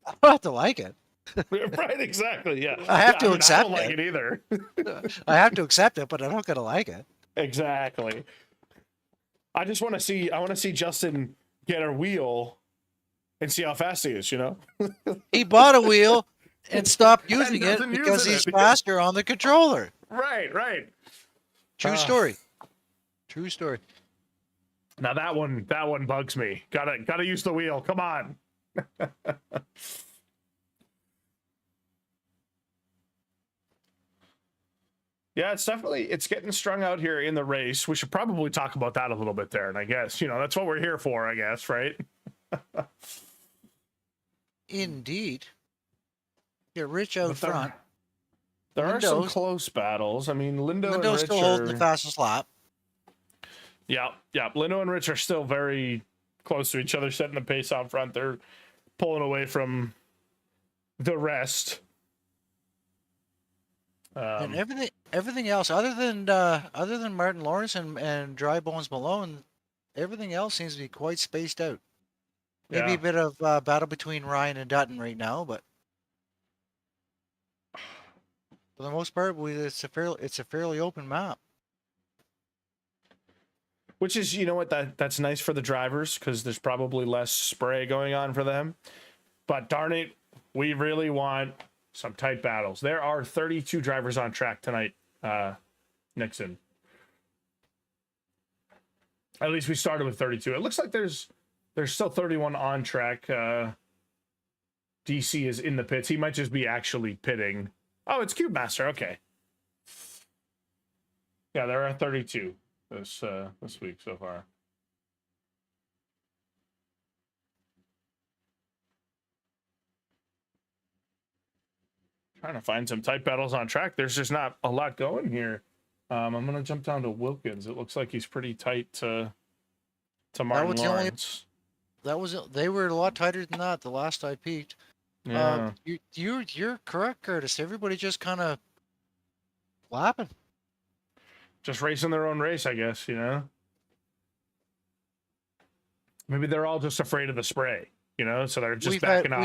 I don't have to like it. Right. Exactly. Yeah. I have Yeah, to mean, I accept don't like it. it either. I have to accept it, but I'm not gonna like it. Exactly. I just want to see. I want to see Justin get a wheel and see how fast he is. You know. He bought a wheel and stopped And using it doesn't because use he's it. faster on the controller. Right. Right. True story. True story. Now that one bugs me. Gotta use the wheel. Come on. Yeah, it's getting strung out here in the race. We should probably talk about that a little bit there. And I guess, that's what we're here for, I guess, right? Indeed. Get Rich out front. There are some Lindo's- close battles. I mean, Lindo and Lindo's Rich still holding the are... fastest lap. Yeah. Lindo and Rich are still very close to each other, setting the pace out front. They're pulling away from the rest. And everything else, other than Martin Lawrence and Dry Bones Malone, everything else seems to be quite spaced out. Maybe Yeah. a bit of battle between Ryan and Dutton right now, but for the most part, it's a fairly open map. Which is, that's nice for the drivers because there's probably less spray going on for them. But darn it, we really want some tight battles. There are 32 drivers on track tonight, Nixon. At least we started with 32. It looks like there's still 31 on track. DC is in the pits. He might just be actually pitting. Oh, it's Cube Master. Okay. Yeah, there are 32 this week so far. Trying to find some tight battles on track. There's just not a lot going here. I'm gonna jump down to Wilkins. It looks like he's pretty tight to Martin Lawrence. They were a lot tighter than that the last I peeked. Yeah. You're correct, Curtis. Everybody just kind of lapping. Just racing their own race, I guess, Maybe they're all just afraid of the spray, so they're just backing off.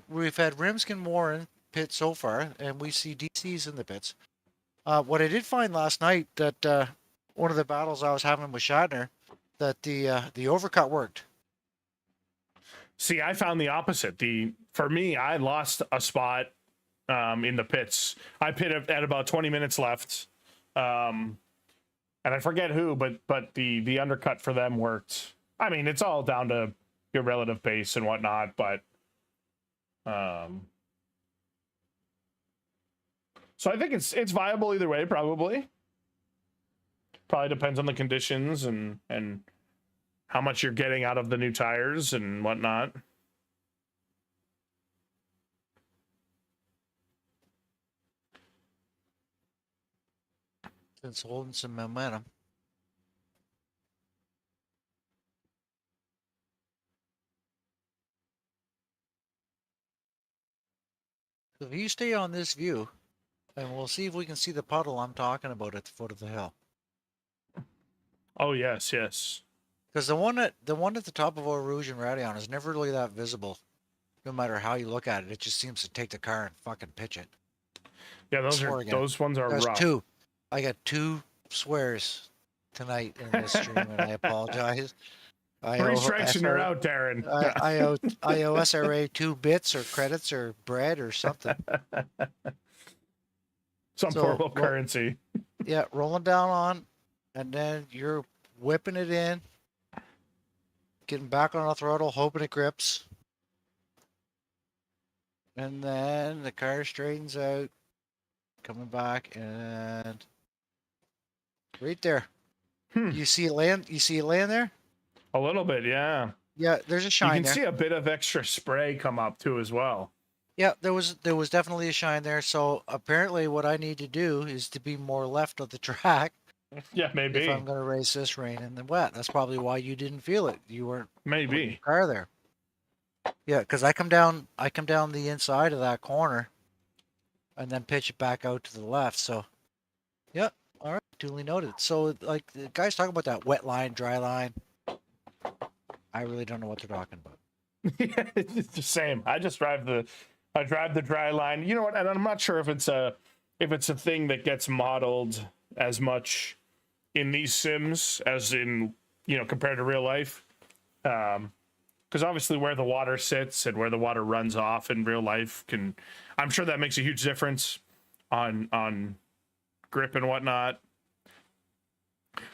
We've had Rimskin Warren pit so far, and we see DC's in the pits. What I did find last night that one of the battles I was having with Shatner, that the overcut worked. See, I found the opposite. For me, I lost a spot in the pits. I pitted at about 20 minutes left. And I forget who, but the undercut for them worked. I mean, it's all down to your relative pace and whatnot, but so I think it's viable either way, probably. Probably depends on the conditions and how much you're getting out of the new tires and whatnot. It's holding some momentum. So if you stay on this view, and we'll see if we can see the puddle I'm talking about at the foot of the hill. Oh yes, yes. Because the one at the top of Eau Rouge and Radion is never really that visible. No matter how you look at it, it just seems to take the car and fucking pitch it. Yeah, those ones are There's rough. two. I got two swears tonight in this stream, and I apologize. Three strikes and you're out, Darren. I owe SRA 2 bits or credits or bread or something. Some form of currency. Yeah, rolling down on, and then you're whipping it in, getting back on the throttle, hoping it grips. And then the car straightens out, coming back, and right there. You see it land? You see it land there? A little bit, yeah. Yeah, there's a shine You can there. see a bit of extra spray come up too as well. Yeah, there was definitely a shine there. So apparently, what I need to do is to be more left of the track. Yeah, maybe. If I'm going to race this rain in the wet, that's probably why you didn't feel it. You weren't maybe putting your car there. Yeah, because I come down the inside of that corner, and then pitch it back out to the left. So, yeah, all right, duly noted. So, like the guys talk about that wet line, dry line. I really don't know what they're talking about. Yeah, it's the same. I drive the dry line. You know what? And I'm not sure if it's a thing that gets modeled as much in these sims as in, you know, compared to real life. Because obviously where the water sits and where the water runs off in real life I'm sure that makes a huge difference on grip and whatnot.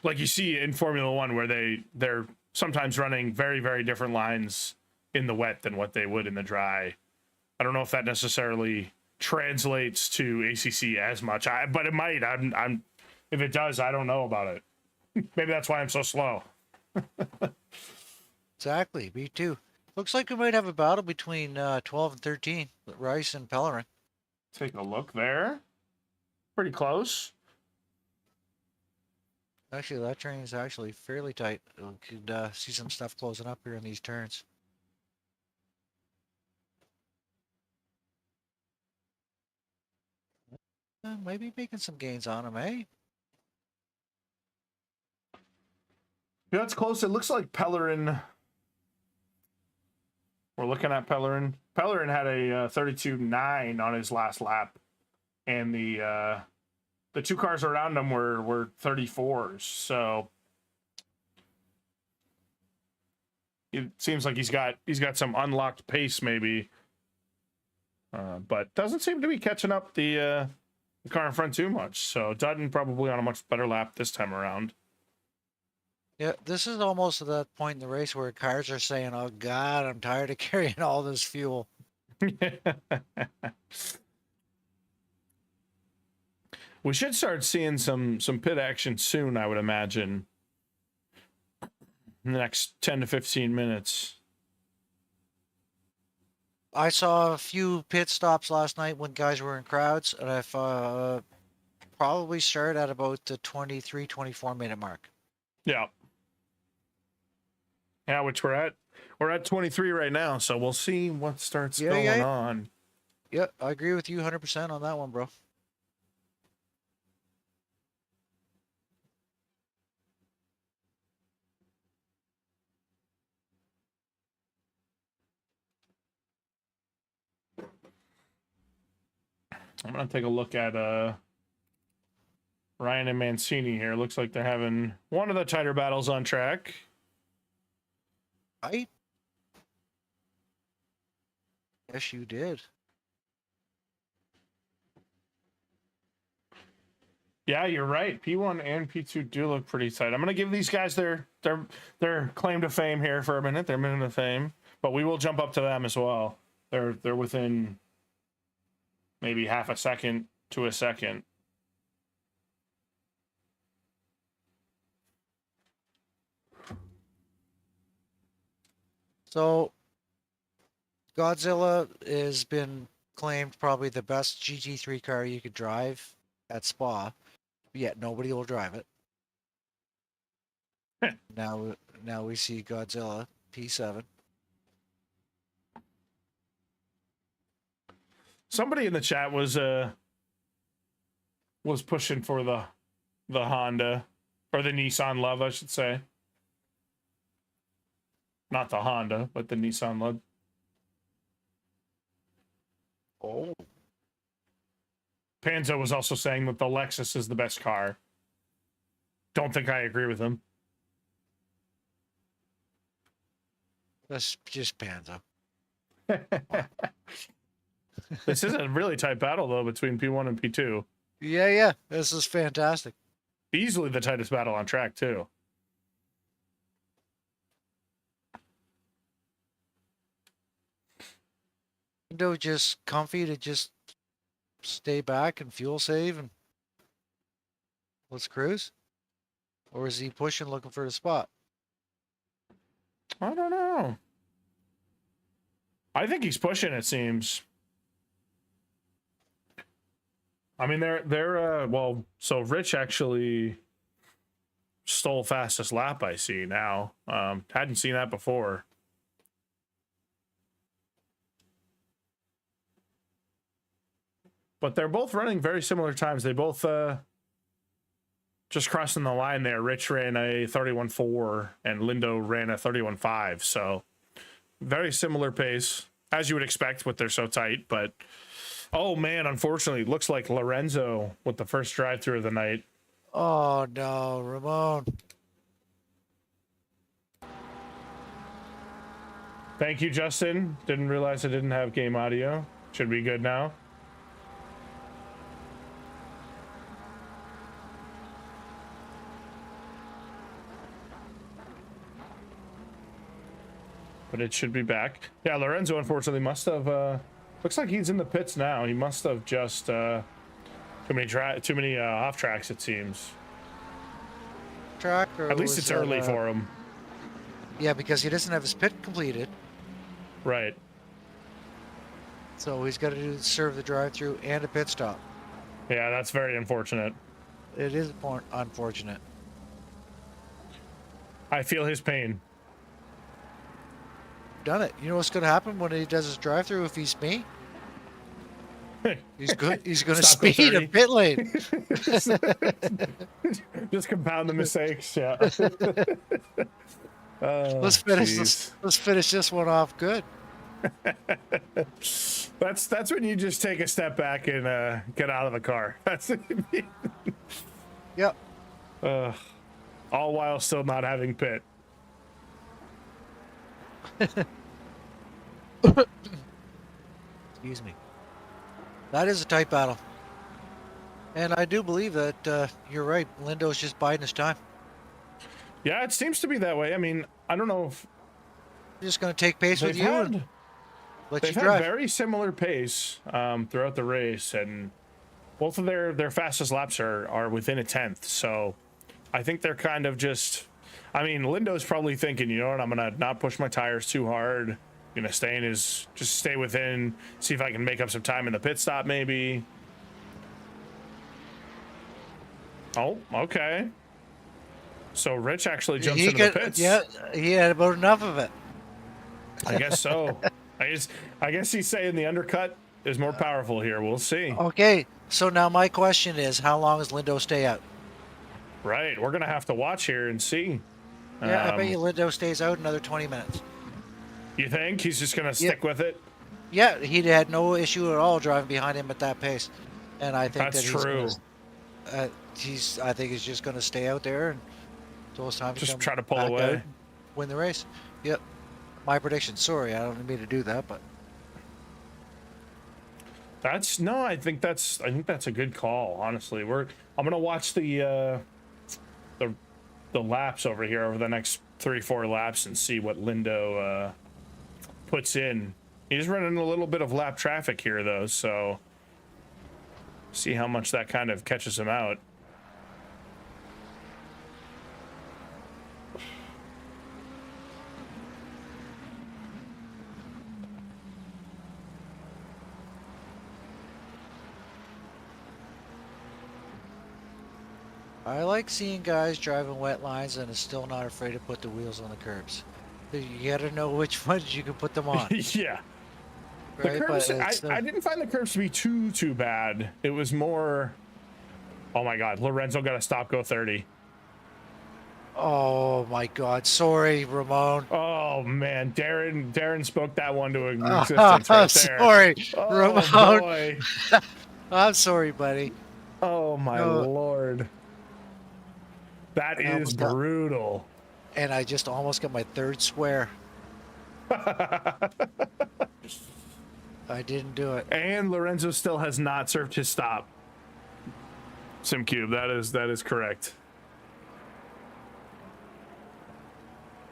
Like you see in Formula One where they're sometimes running very, very different lines in the wet than what they would in the dry. I don't know if that necessarily translates to ACC as much, but it might. I'm if it does, I don't know about it. Maybe that's why I'm so slow. Exactly, me too. Looks like we might have a battle between 12 and 13, Rice and Pellerin. Take a look there. Pretty close. Actually, that train is actually fairly tight. We could see some stuff closing up here in these turns. Maybe making some gains on him, eh? Yeah, that's close. It looks like Pellerin. We're looking at Pellerin. Pellerin had a 32.9 on his last lap, and the two cars around him were 34s. So it seems like he's got some unlocked pace maybe, but doesn't seem to be catching up the car in front too much. So Dutton probably on a much better lap this time around. Yeah, this is almost at that point in the race where cars are saying, "Oh God, I'm tired of carrying all this fuel." We should start seeing some pit action soon, I would imagine. In the next 10 to 15 minutes. I saw a few pit stops last night when guys were in crowds, and I've probably start at about the 23, 24-minute mark. Yeah. Yeah, which we're at 23 right now, so we'll see what starts going on. Yeah, I agree with you 100% on that one, bro. I'm gonna take a look at Ryan and Mancini here. Looks like they're having one of the tighter battles on track. Right? Yes, you did. Yeah, you're right. P1 and P2 do look pretty tight. I'm gonna give these guys their claim to fame here for a minute, their minute of fame, but we will jump up to them as well. They're within maybe half a second to a second. So, Godzilla has been claimed probably the best GT3 car you could drive at Spa, yet nobody will drive it. Now we see Godzilla P7. Somebody in the chat was pushing for the Honda or the Nissan Love, I should say. Not the Honda, but the Nissan Love. Oh. Panzo was also saying that the Lexus is the best car. Don't think I agree with him. That's just Panzo. This is a really tight battle, though, between P1 and P2. Yeah. This is fantastic. Easily the tightest battle on track, too. Window just comfy to just stay back and fuel save and let's cruise? Or is he pushing looking for the spot? I don't know. I think he's pushing, it seems. I mean, well, so Rich actually stole fastest lap, I see now. Hadn't seen that before. but they're both running very similar times. They both just crossing the line there. Rich ran a 31.4 and Lindo ran a 31.5. So very similar pace, as you would expect with they're so tight. But oh man, unfortunately, it looks like Lorenzo with the first drive-through of the night. Oh no, Ramon. Thank you, Justin. Didn't realize I didn't have game audio. Should be good now. But it should be back. Yeah, Lorenzo unfortunately must have. Looks like he's in the pits now. He must have just too many off tracks. It seems. Track. Or At least it's early for him. Yeah, because he doesn't have his pit completed. Right. So he's got to serve the drive-through and a pit stop. Yeah, that's very unfortunate. It is unfortunate. I feel his pain. Done it. You know what's going to happen when he does his drive-through? If he's me, he's good. He's going to Stop at speed a 30. pit lane. Just compound the mistakes. Yeah. Oh, Let's finish geez. this. Let's finish this one off good. That's when you just take a step back and get out of the car. That's what you mean. Yep. All while still not having pit. Excuse me. That is a tight battle. And I do believe that you're right. Lindo's just biding his time. Yeah, it seems to be that way. I mean, I don't know if He's just going to take pace with you and let you they've had drive. very similar pace throughout the race, and both of their fastest laps are within a tenth. So I think they're kind of just. I mean, Lindo's probably thinking, you know what, I'm gonna not push my tires too hard. Gonna just stay within, see if I can make up some time in the pit stop, maybe. Oh, okay. So Rich actually jumps into the pits. Yeah, he had about enough of it. I guess so. I guess he's saying the undercut is more powerful here. We'll see. Okay, so now my question is, how long does Lindo stay out? Right, we're gonna have to watch here and see. Yeah, I bet you Lindo stays out another 20 minutes. You think he's just gonna stick with it? Yeah, he had no issue at all driving behind him at that pace, and I think That's that true. I think he's just going to stay out there and until it's time to Just come try to pull back away. out and win the race. Yep, my prediction. Sorry, I don't mean to do that, but I think that's a good call. Honestly, I'm gonna watch the laps over here over the next 3-4 laps and see what Lindo puts in. He's running a little bit of lap traffic here though, so see how much that kind of catches him out. I like seeing guys driving wet lines and is still not afraid to put the wheels on the curbs. You gotta know which ones you can put them on. Yeah. The Right? curbs, But it's, I didn't find the curbs to be too bad. It was more, oh my God, Lorenzo got to stop, go 30. oh my God! Sorry, Ramon. Oh man, Darren spoke that one to existence right there. Sorry, Oh, Ramon. boy. I'm sorry, buddy. Oh my Lord. That is brutal. And I just almost got my third swear. I didn't do it. And Lorenzo still has not served his stop. SimCube, that is correct.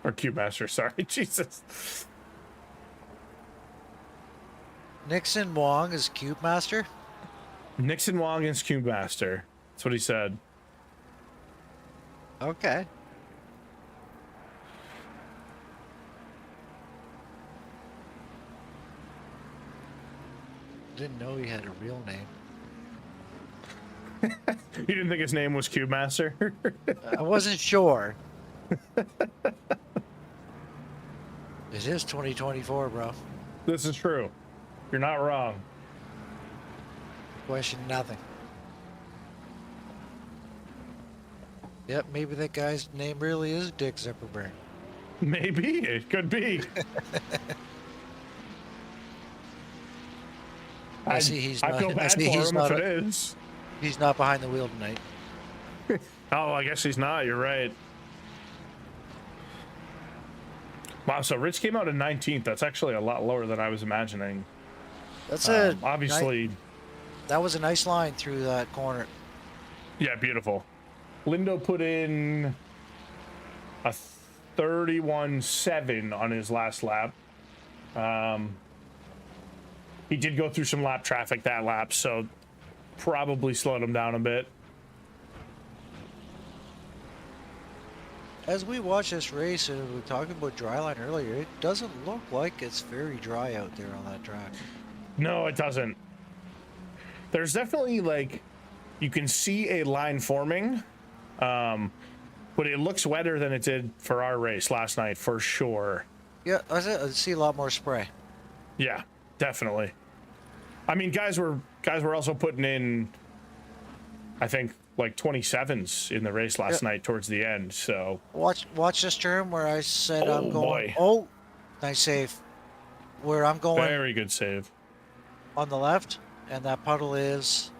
Or Cube Master, sorry, Jesus. Nixon Wong is Cube Master. Nixon Wong is Cube Master. That's what he said. Okay. Didn't know he had a real name. You didn't think his name was Cube Master? I wasn't sure. It is 2024, bro. This is true. You're not wrong. Question nothing. Yep, maybe that guy's name really is Dick Zipperburn. Maybe it could be. I see he's I not. feel I bad see for he's him not. if it is. He's not behind the wheel tonight. Oh, I guess he's not. You're right. Wow, so Rich came out in 19th. That's actually a lot lower than I was imagining. That's Obviously. That was a nice line through that corner. Yeah, beautiful. Lindo put in a 31.7 on his last lap. He did go through some lap traffic that lap, so probably slowed him down a bit. As we watch this race, and we were talking about dry line earlier, it doesn't look like it's very dry out there on that track. No, it doesn't. There's definitely, like, you can see a line forming, but it looks wetter than it did for our race last night, for sure. Yeah, I see a lot more spray. Yeah, definitely. I mean, guys were also putting in, I think, like 27s in the race last night towards the end. So watch this turn where I said I'm going. Boy. Oh, nice save. Where I'm going Very good save. on the left, and that puddle is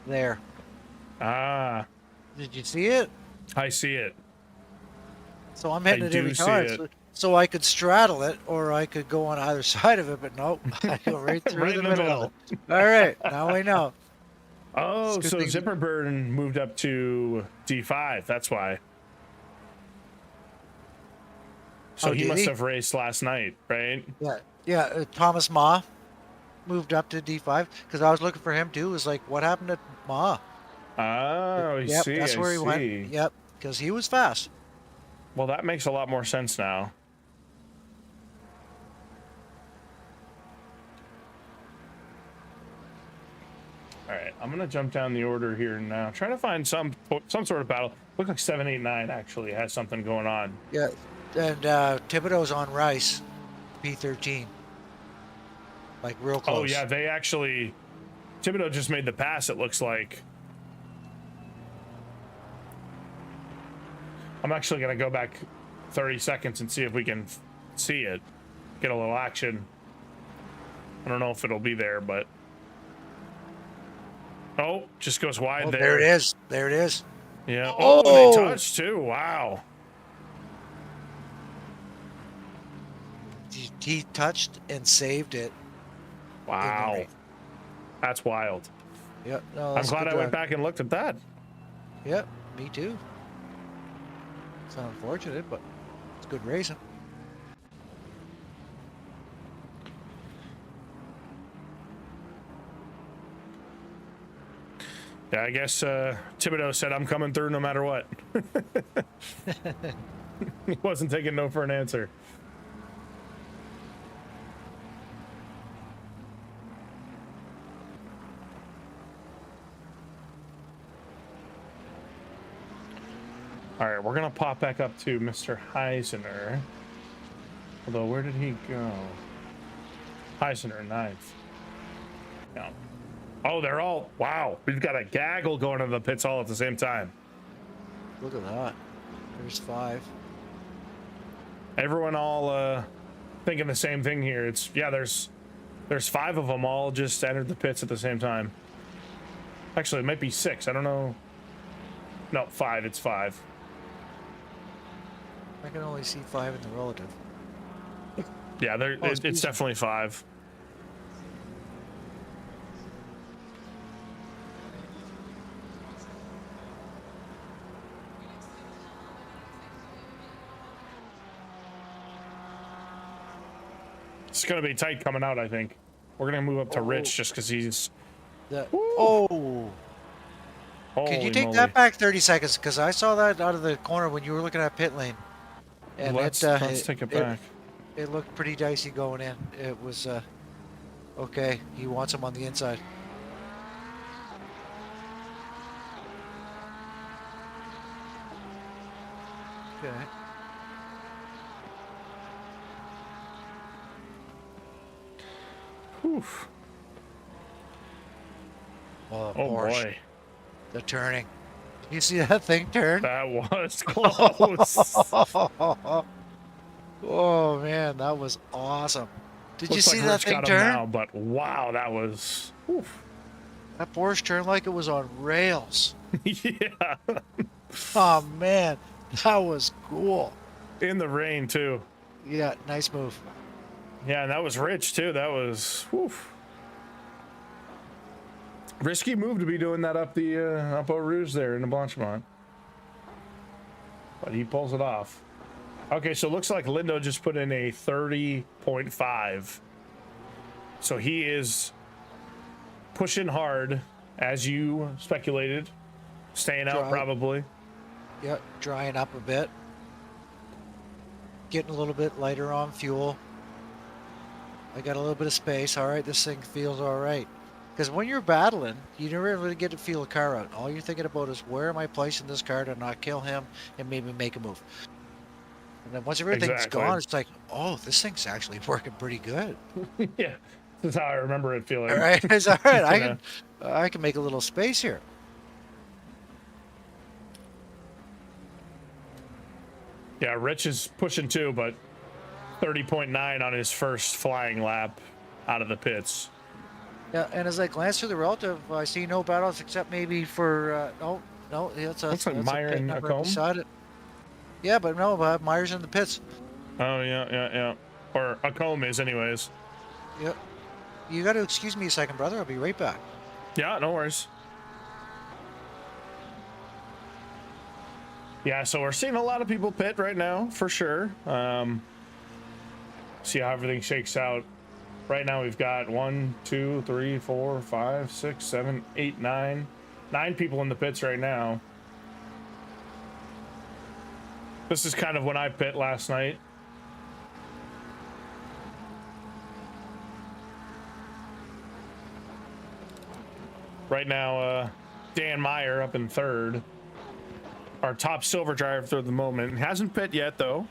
there. Ah, Did you see it? I see it. So I'm hitting I it every do see time. it. So I could straddle it, or I could go on either side of it, but nope. I go right through Right the in the middle of it. All right, now we know. Oh, It's a so good thing- Zipperburn moved up to D5. That's why. So Oh, he did must he? have raced last night, right? Yeah. Thomas Ma moved up to D5 because I was looking for him too. It was like, what happened to Ma? Oh, I Yep, see. that's where he went. Yep, because he was fast. Well, that makes a lot more sense now. All right, I'm gonna jump down the order here now. Trying to find some sort of battle. Look like 789 actually has something going on. Yeah, and Thibodeau's on Rice, P13. Like real close. Oh yeah, they actually. Thibodeau just made the pass. It looks like. I'm actually gonna go back 30 seconds and see if we can see it, get a little action. I don't know if it'll be there, but. Oh, just goes wide there. There it is. There it is. Yeah. Oh! Oh, they touched too. Wow. He touched and saved it. Wow. rain. That's wild. Yep. No, I'm that's glad good I went drive. back and looked at that. Yep, me too. It's unfortunate, but it's good racing. Yeah, I guess Thibodeau said I'm coming through no matter what. He wasn't taking no for an answer. All right, we're gonna pop back up to Mr. Heisner. Although, where did he go? Heisner, 9th. Yeah. Oh, they're all, wow. We've got a gaggle going to the pits all at the same time. Look at that. There's 5. Everyone all thinking the same thing here. It's, yeah, there's 5 of them all just entered the pits at the same time. Actually, it might be 6. I don't know. No, 5. It's 5. I can only see 5 in the relative. Yeah, Oh, it's definitely 5. It's gonna be tight coming out, I think. We're gonna move up to Rich just because he's. Oh. Can you take that back 30 seconds? Because I saw that out of the corner when you were looking at pit lane. And Let's take it back. It looked pretty dicey going in. It was, okay, he wants him on the inside. Okay. Oof. Oh, Oh Porsche. boy, The turning. You see that thing turn? that was close. Oh man, that was awesome. Did you Looks see like that Rich thing got him turn? now, but wow, that was. Oof. That Porsche turned like it was on rails. Yeah, Oh man, that was cool. in the rain too. Yeah, nice move. Yeah, and that was Rich too. That was oof. Risky move to be doing that up the up Eau Rouge there in the Blanchimont, but he pulls it off. Okay, so it looks like Lindo just put in a 30.5. So he is pushing hard, as you speculated, staying out Dry. probably. Yep, drying up a bit. Getting a little bit lighter on fuel. I got a little bit of space. All right, this thing feels all right. Because when you're battling, you never really get to feel a car out. All you're thinking about is where am I placing this car to not kill him and maybe make a move. And then once everything's Exactly. gone, it's like, oh, this thing's actually working pretty good. Yeah, this is how I remember it feeling. All right, it's all right. Yeah. I can make a little space here. Yeah, Rich is pushing too, but 30.9 on his first flying lap out of the pits. Yeah, and as I glance through the relative, I see no battles except maybe for no, it's a Looks like that's a Meyer pit and number Acombe. beside it. Yeah, but no, Myers in the pits. Oh yeah. Or Acombe is anyways. Yep. You got to excuse me a second, brother. I'll be right back. Yeah, no worries. Yeah, so we're seeing a lot of people pit right now, for sure. See how everything shakes out. Right now we've got 1, 2, 3, 4, 5, 6, 7, 8, 9. 9 people in the pits right now. This is kind of when I pit last night. Right now, Dan Meyer up in third. Our top silver driver for the moment. Hasn't pit yet, though.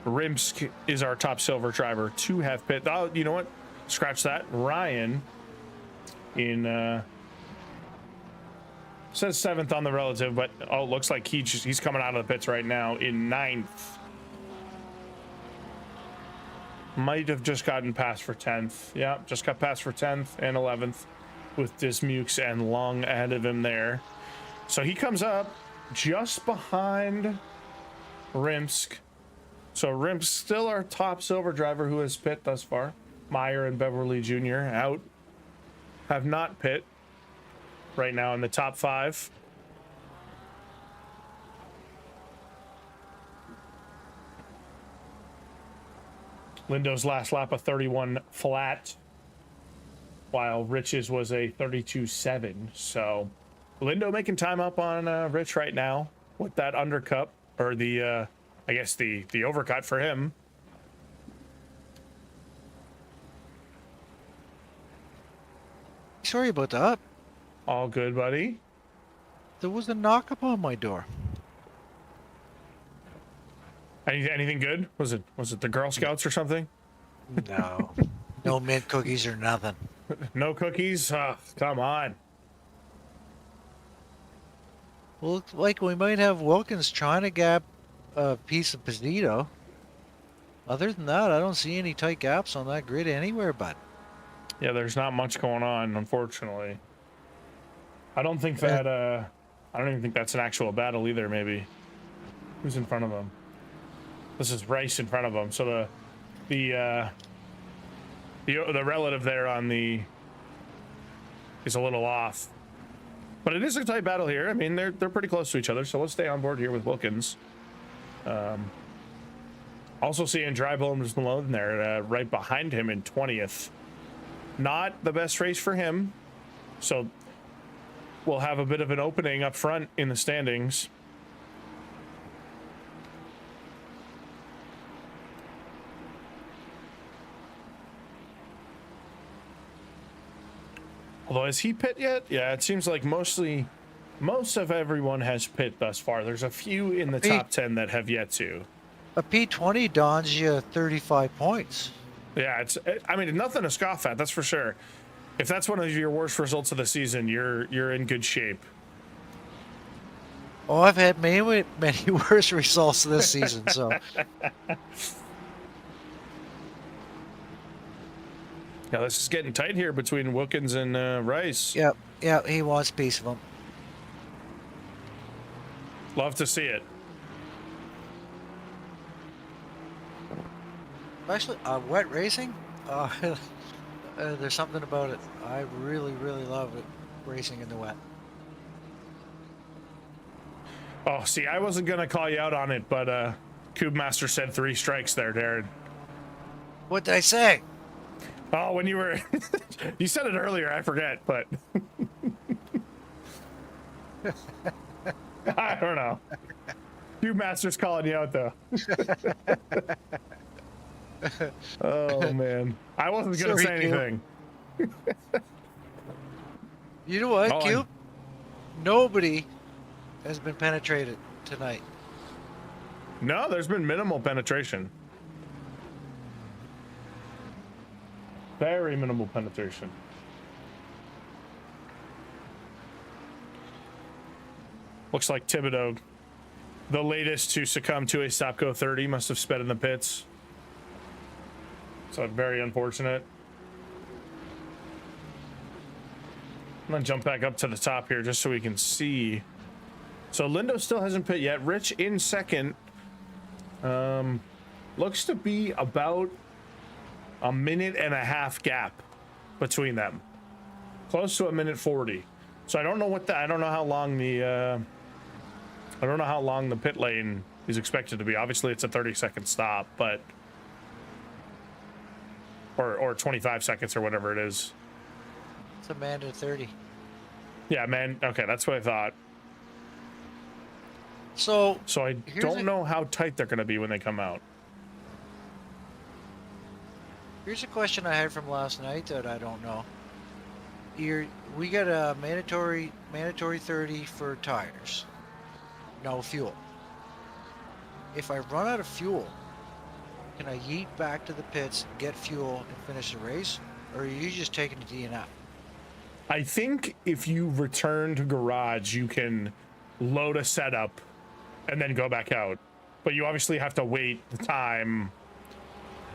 Rimsk is our top silver driver to have pit. Oh, you know what? Scratch that. Ryan in says 7th on the relative, but oh, it looks like he's coming out of the pits right now in 9th. Might have just gotten passed for 10th. Yeah, just got passed for 10th and 11th with Dismukes and Long ahead of him there. So he comes up just behind Rimsk. So Rimsk still our top silver driver who has pit thus far. Meyer and Beverly Jr. out. Have not pit right now in the top 5. Lindo's last lap a 31 flat, while Rich's was a 32.7. So Lindo making time up on Rich right now with that undercut, or the I guess the overcut for him. Sorry about that. All good, buddy. There was a knock upon my door. Anything good? Was it the Girl Scouts or something? No. No mint cookies or nothing. No cookies? Come on. Well, looks like we might have Wilkins trying to gap a piece of Posito. Other than that, I don't see any tight gaps on that grid anywhere, bud. Yeah, there's not much going on, unfortunately. I don't think that I don't even think that's an actual battle either, maybe. Who's in front of him? This is Rice in front of him. So the relative there on the is a little off. But it is a tight battle here. I mean, they're pretty close to each other, so let's stay on board here with Wilkins. Also seeing Dry Bones Malone there right behind him in 20th. Not the best race for him, so we'll have a bit of an opening up front in the standings. Although, has he pit yet? Yeah, it seems like most of everyone has pit thus far. There's a few in the top 10 that have yet to. A P20 dons you 35 points. Yeah, I mean, nothing to scoff at, that's for sure. If that's one of your worst results of the season, you're in good shape. Oh, I've had many worse results this season, so. Yeah, this is getting tight here between Wilkins and Rice. Yep, he wants a piece of them. Love to see it. Especially wet racing. There's something about it. I really, really love it, racing in the wet. Oh, see, I wasn't going to call you out on it, but Cube Master said 3 strikes there, Darren. What did I say? Oh, when you were... you said it earlier, I forget, but... I don't know. Cube Master's calling you out, though. Oh, man. I wasn't going to say anything. You know what, Oh, Cube? Nobody has been penetrated tonight. No, there's been minimal penetration. Very minimal penetration. Looks like Thibodeau, the latest to succumb to a Stopco 30, must have sped in the pits. So very unfortunate. I'm gonna jump back up to the top here just so we can see. So Lindo still hasn't pit yet. Rich in second. Looks to be about a 1.5-minute gap between them. Close to 1:40. So I don't know what I don't know how long the pit lane is expected to be. Obviously it's a 30-second stop, but or 25 seconds or whatever it is. It's a man to 30. Yeah, man. Okay, that's what I thought. So I don't know how tight they're going to be when they come out. Here's a question I had from last night that I don't know. We got a mandatory 30 for tires. No fuel. If I run out of fuel, can I yeet back to the pits, get fuel, and finish the race? Or are you just taking the DNF? I think if you return to garage, you can load a setup and then go back out. But you obviously have to wait the time.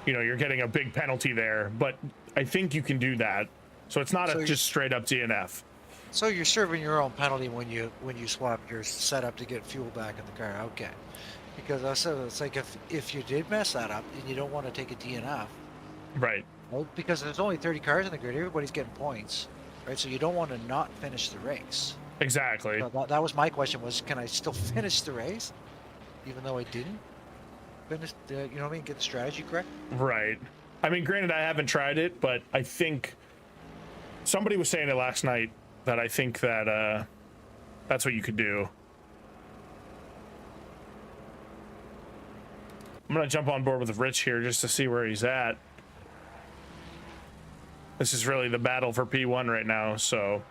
You know, you're getting a big penalty there, but I think you can do that. So it's not just straight up DNF. So you're serving your own penalty when you swap your setup to get fuel back in the car. Okay. Because I said it's like if you did mess that up and you don't want to take a DNF. Right. Well, because there's only 30 cars in the grid, everybody's getting points. Right? So you don't want to not finish the race. Exactly. So that was my question, was can I still finish the race even though I didn't finish the, you know what I mean, get the strategy correct? Right. I mean, granted, I haven't tried it, but I think somebody was saying it last night that I think that that's what you could do. I'm gonna jump on board with Rich here just to see where he's at. This is really the battle for P1 right now, so.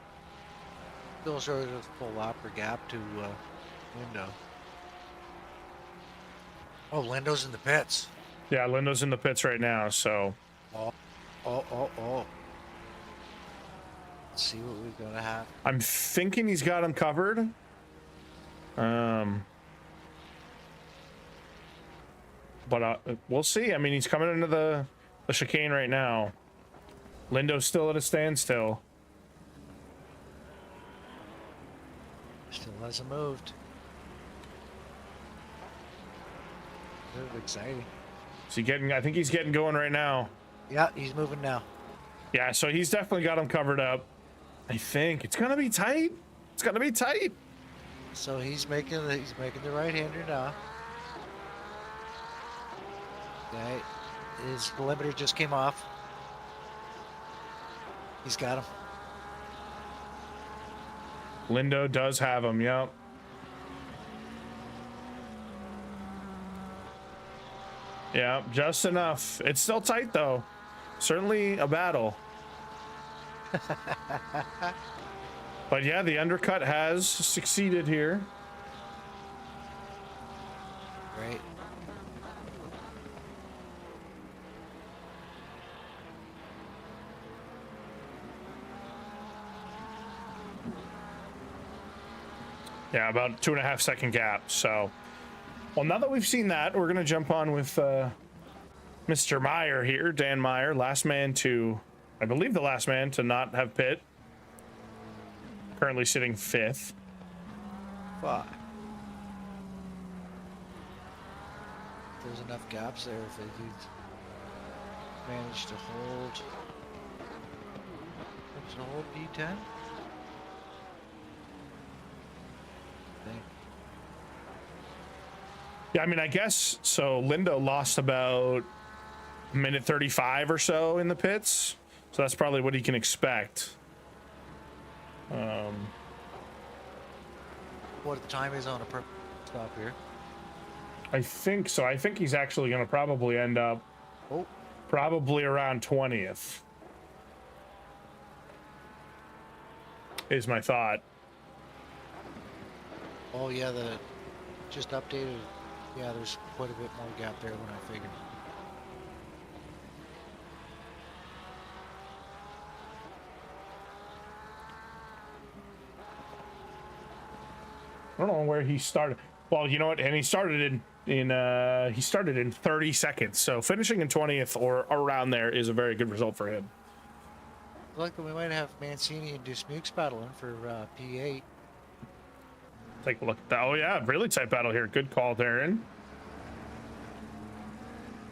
Still sort of full lap or gap to Lindo. Oh, Lindo's in the pits. Yeah, Lindo's in the pits right now, so. Oh. Let's see what we're gonna have. I'm thinking he's got him covered. But we'll see. I mean, he's coming into the chicane right now. Lindo's still at a standstill. Still hasn't moved. This is exciting. Is he getting? I think he's getting going right now. Yeah, he's moving now. Yeah, so he's definitely got him covered up. I think it's gonna be tight. It's gonna be tight. So he's making the right-hander now. Okay, his limiter just came off. He's got him. Lindo does have him. Yep. Yeah, just enough. It's still tight though. Certainly a battle. But yeah, the undercut has succeeded here. Right. Yeah, about 2.5 second gap. So, well, now that we've seen that, we're gonna jump on with Mr. Meyer here, Dan Meyer, last man to, I believe, the last man to not have pit. Currently sitting 5th. 5. There's enough gaps there if they do manage to hold. To hold P10. Yeah, I mean, I guess so. Lindo lost about a minute 35 or so in the pits, so that's probably what he can expect. What the time is on a per stop here? I think so. I think he's actually going to probably end up probably around 20th. Is my thought. Oh yeah, the just updated. Yeah, there's quite a bit more gap there than I figured. I don't know where he started. Well, you know what? And he started in 30 seconds. So finishing in 20th or around there is a very good result for him. Like we might have Mancini and Dismukes battling for P8. Take a look at that. Oh yeah, really tight battle here. Good call, Darren.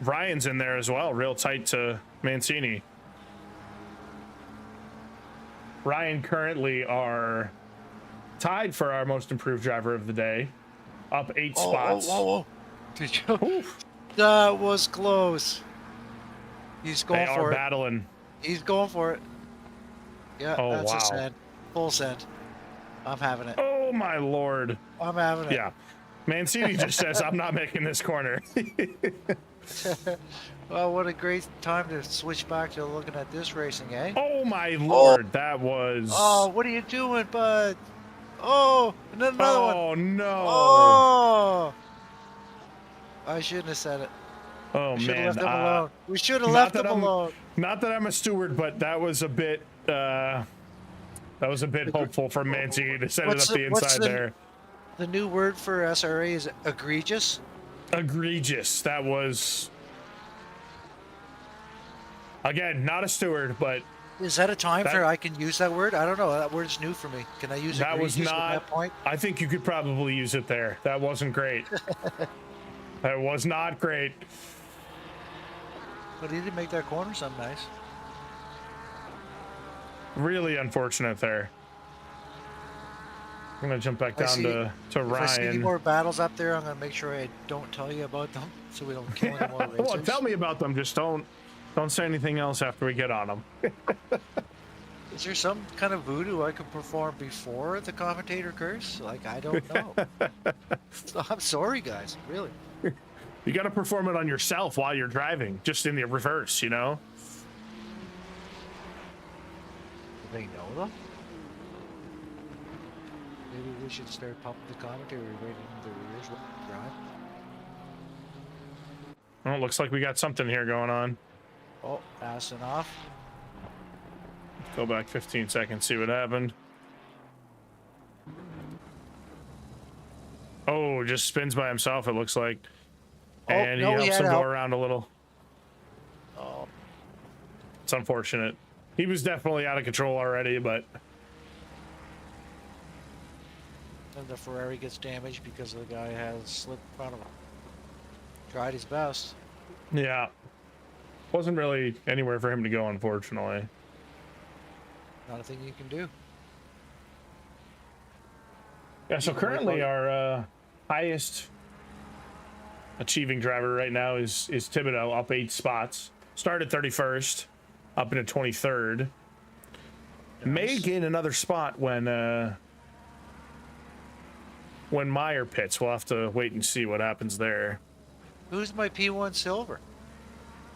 Ryan's in there as well. Real tight to Mancini. Ryan currently are tied for our most improved driver of the day. Up 8 spots. Whoa. Did you? Oof. That was close. He's going for it. They are battling. He's going for it. Yeah, oh, that's wow. a send. Full send. I'm having it. Oh my lord. I'm having it. Yeah. Mancini just says, I'm not making this corner. Well, what a great time to switch back to looking at this racing, eh? Oh my lord, that was... Oh, what are you doing, bud? Oh, another one. Oh no. Oh. I shouldn't have said it. Oh, we should have man. left him alone. We should have left him alone. Not that I'm a steward, but that was a bit hopeful for Mancini to set it up the inside there. The new word for SRA is egregious. Egregious. That was, again, not a steward, but is that a time for I can use that word? I don't know. That word's new for me. Can I use that? Egregious Was not. at that point? I think you could probably use it there. That wasn't great. That was not great. But he did make that corner sound nice. Really unfortunate there. I'm gonna jump back down to Ryan. If I see any more battles up there, I'm gonna make sure I don't tell you about them, so we don't kill any more racers. Well, tell me about them. Just don't say anything else after we get on them. Is there some kind of voodoo I could perform before the commentator curse? Like, I don't know. I'm sorry, guys. Really. You got to perform it on yourself while you're driving, just in the reverse, you know? Do they know them? Maybe we should start pumping the commentary right into their ears while we drive. Well, it looks like we got something here going on. Oh, passing off. Go back 15 seconds, see what happened. Oh, just spins by himself, it looks like. And he helps him go around a little. Oh. It's unfortunate. He was definitely out of control already, but... And the Ferrari gets damaged because the guy has slipped in front of him. Tried his best. Yeah. Wasn't really anywhere for him to go, unfortunately. Not a thing you can do. Yeah, so currently our highest achieving driver right now is Thibodeau, up 8 spots. Started 31st, up into 23rd. Nice. May gain another spot when Meyer pits. We'll have to wait and see what happens there. Who's my P1 Silver?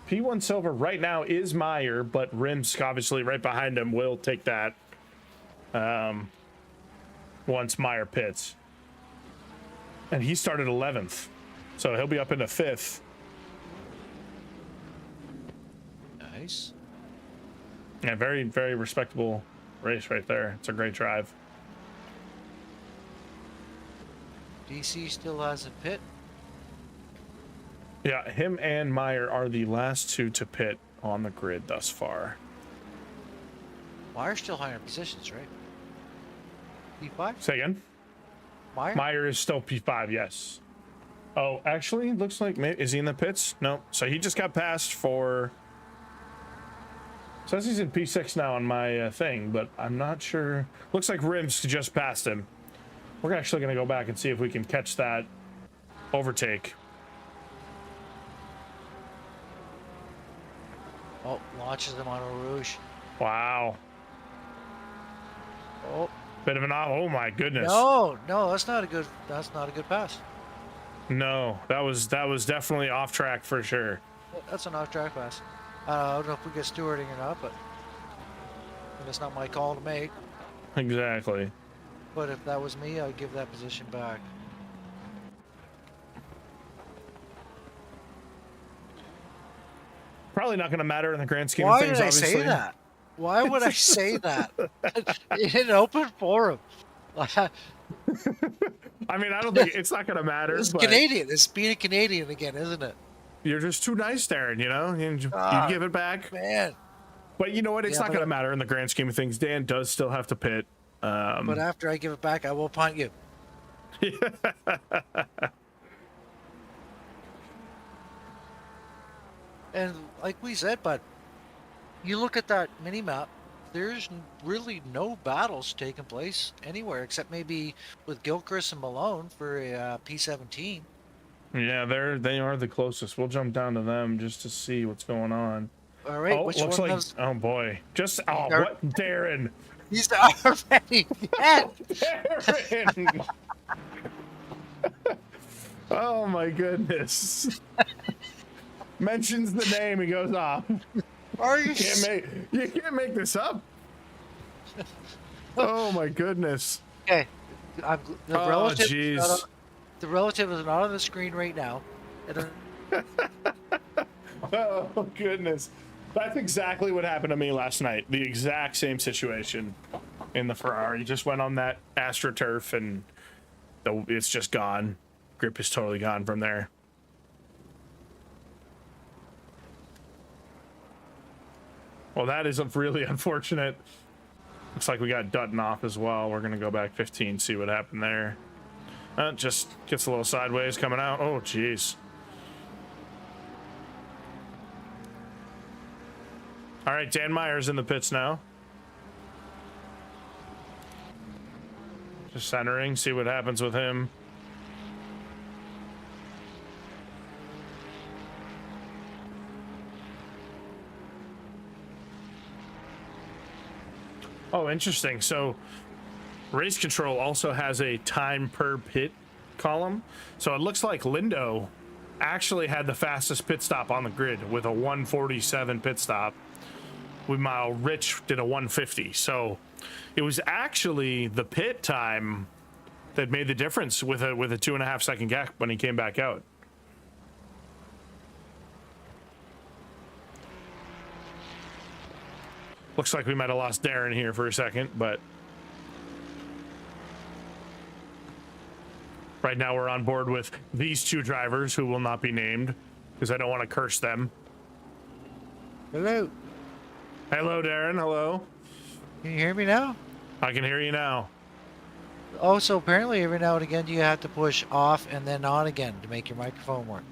P1 Silver right now is Meyer, but Rimsk obviously right behind him will take that once Meyer pits. And he started 11th, so he'll be up into 5th. Nice. Yeah, very, very respectable race right there. It's a great drive. DC still has a pit. Yeah, him and Meyer are the last two to pit on the grid thus far. Meyer's still higher in positions, right? P5? Say again? Meyer? Meyer is still P5, yes. Oh, actually, looks like maybe is he in the pits? No. So he just got passed for. Says he's in P6 now on my thing, but I'm not sure. Looks like Rims just passed him. We're actually going to go back and see if we can catch that overtake. Oh, launches him on a Rouge. Wow. Oh. Bit of an oh my goodness. No, that's not a good pass. No, that was definitely off track for sure. That's an off-track pass. I don't know if we get stewarding or not, but it's not my call to make. Exactly. But if that was me, I'd give that position back. Probably not going to matter in the grand scheme Why of things, did I obviously. say that? Why would I say that? In an open forum. I mean, I don't think it's not going to matter. It's but Canadian. It's being a Canadian again, isn't it? You're just too nice, Darren, you know? You give it back. Man. But you know what? It's not going to matter in the grand scheme of things. Dan does still have to pit. But after I give it back, I will punt you. And like we said, but you look at that mini map, there's really no battles taking place anywhere except maybe with Gilchrist and Malone for a P17. Yeah, they are the closest. We'll jump down to them just to see what's going on. All right, Oh, which looks one like does... oh boy, what Darren? He's already dead. Darren. Oh my goodness. Mentions the name, he goes off. Are you? You can't make this up. Oh my goodness. Okay, the relative. Jeez. The relative is not on the screen right now. Oh goodness. That's exactly what happened to me last night. The exact same situation in the Ferrari. Just went on that AstroTurf and it's just gone. Grip is totally gone from there. Well, that is really unfortunate. Looks like we got Dutton off as well. We're going to go back 15, see what happened there. Just gets a little sideways coming out. Oh, jeez. All right, Dan Meyer's in the pits now. Just centering, see what happens with him. Oh, interesting. So race control also has a time per pit column. So it looks like Lindo actually had the fastest pit stop on the grid with a 147 pit stop. While Rich did a 150. So it was actually the pit time that made the difference with a 2.5 second gap when he came back out. Looks like we might have lost Darren here for a second, but right now we're on board with these two drivers who will not be named because I don't want to curse them. Hello. Hello, Darren. Hello. Can you hear me now? I can hear you now. Oh, so apparently every now and again you have to push off and then on again to make your microphone work.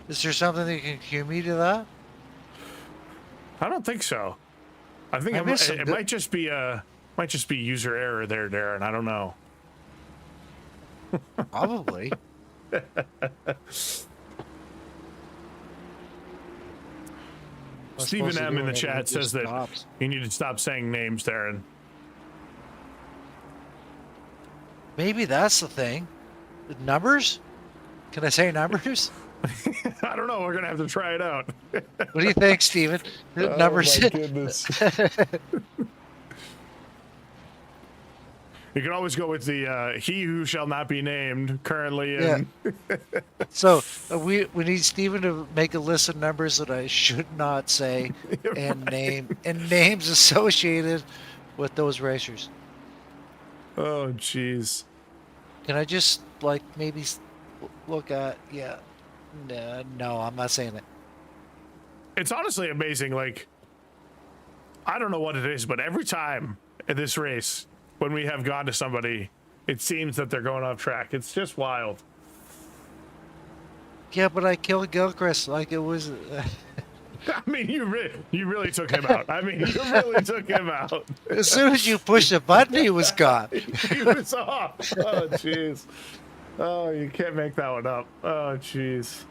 Is there something that can cue me to that? I don't think so. I think it might just be user error there, Darren. I don't know. Probably. Stephen M in the chat says that you need to stop saying names, Darren. Maybe that's the thing. The numbers? Can I say numbers? I don't know. We're gonna have to try it out. What do you think, Steven? Numbers. Oh my goodness. You can always go with the he who shall not be named currently. In... Yeah. So we need Steven to make a list of numbers that I should not say and name and names associated with those racers. Oh, jeez. Can I just like maybe look at? Yeah. No, I'm not saying it. It's honestly amazing. Like, I don't know what it is, but every time in this race, when we have gone to somebody, it seems that they're going off track. It's just wild. Yeah, but I killed Gilchrist like it was. I mean, you really took him out. I mean, you really took him out. As soon as you pushed the button, he was gone. He was off. Oh, jeez. Oh, you can't make that one up. Oh, jeez.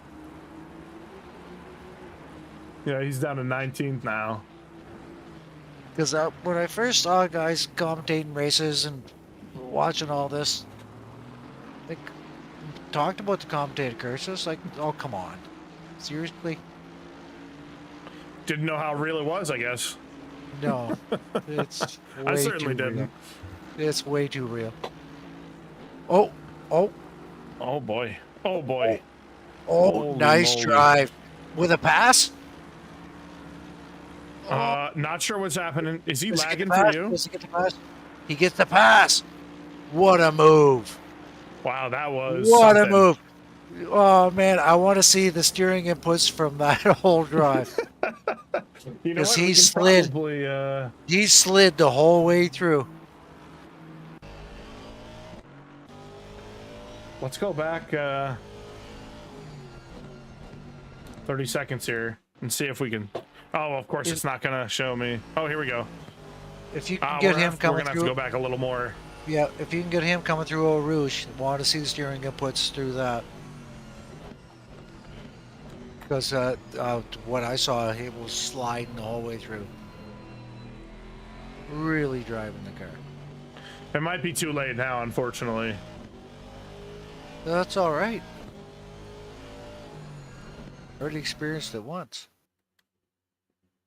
Yeah, he's down to 19th now. Because when I first saw guys commentating races and watching all this, they talked about the commentator curses. Like, oh, come on. Seriously? Didn't know how real it was, I guess. No. It's way I certainly too didn't. real. It's way too real. Oh, oh. Oh, boy. Oh, boy. Oh, Holy nice moly. drive. With a pass? Not sure what's happening. Is he Does he lagging get the for pass? you? Does he get the pass? He gets the pass. What a move. Wow, that was What something. a move. Oh, man, I want to see the steering inputs from that whole drive. You know 'Cause what? he We can slid. probably, He slid the whole way through. let's go back 30 seconds here and see if we can. Oh, of course, it's not going to show me. Oh, here we go. If you can get him we're coming going to have to through. go back a little more. Yeah, if you can get him coming through Eau Rouge, want to see the steering inputs through that. Because what I saw, he was sliding the whole way through. Really driving the car. It might be too late now, unfortunately. That's all right. Already experienced it once.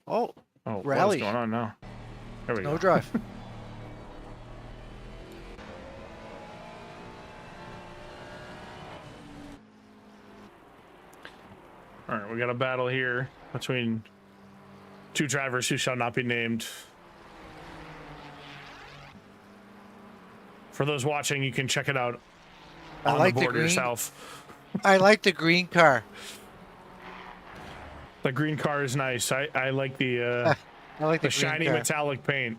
Oh, Oh, what Rally. is going on now? There we no go. drive. All right, we got a battle here between two drivers who shall not be named. For those watching, you can check it out I on like the the board green. yourself. I like the green car. The green car is nice. I like the I like the, the green shiny car. metallic paint.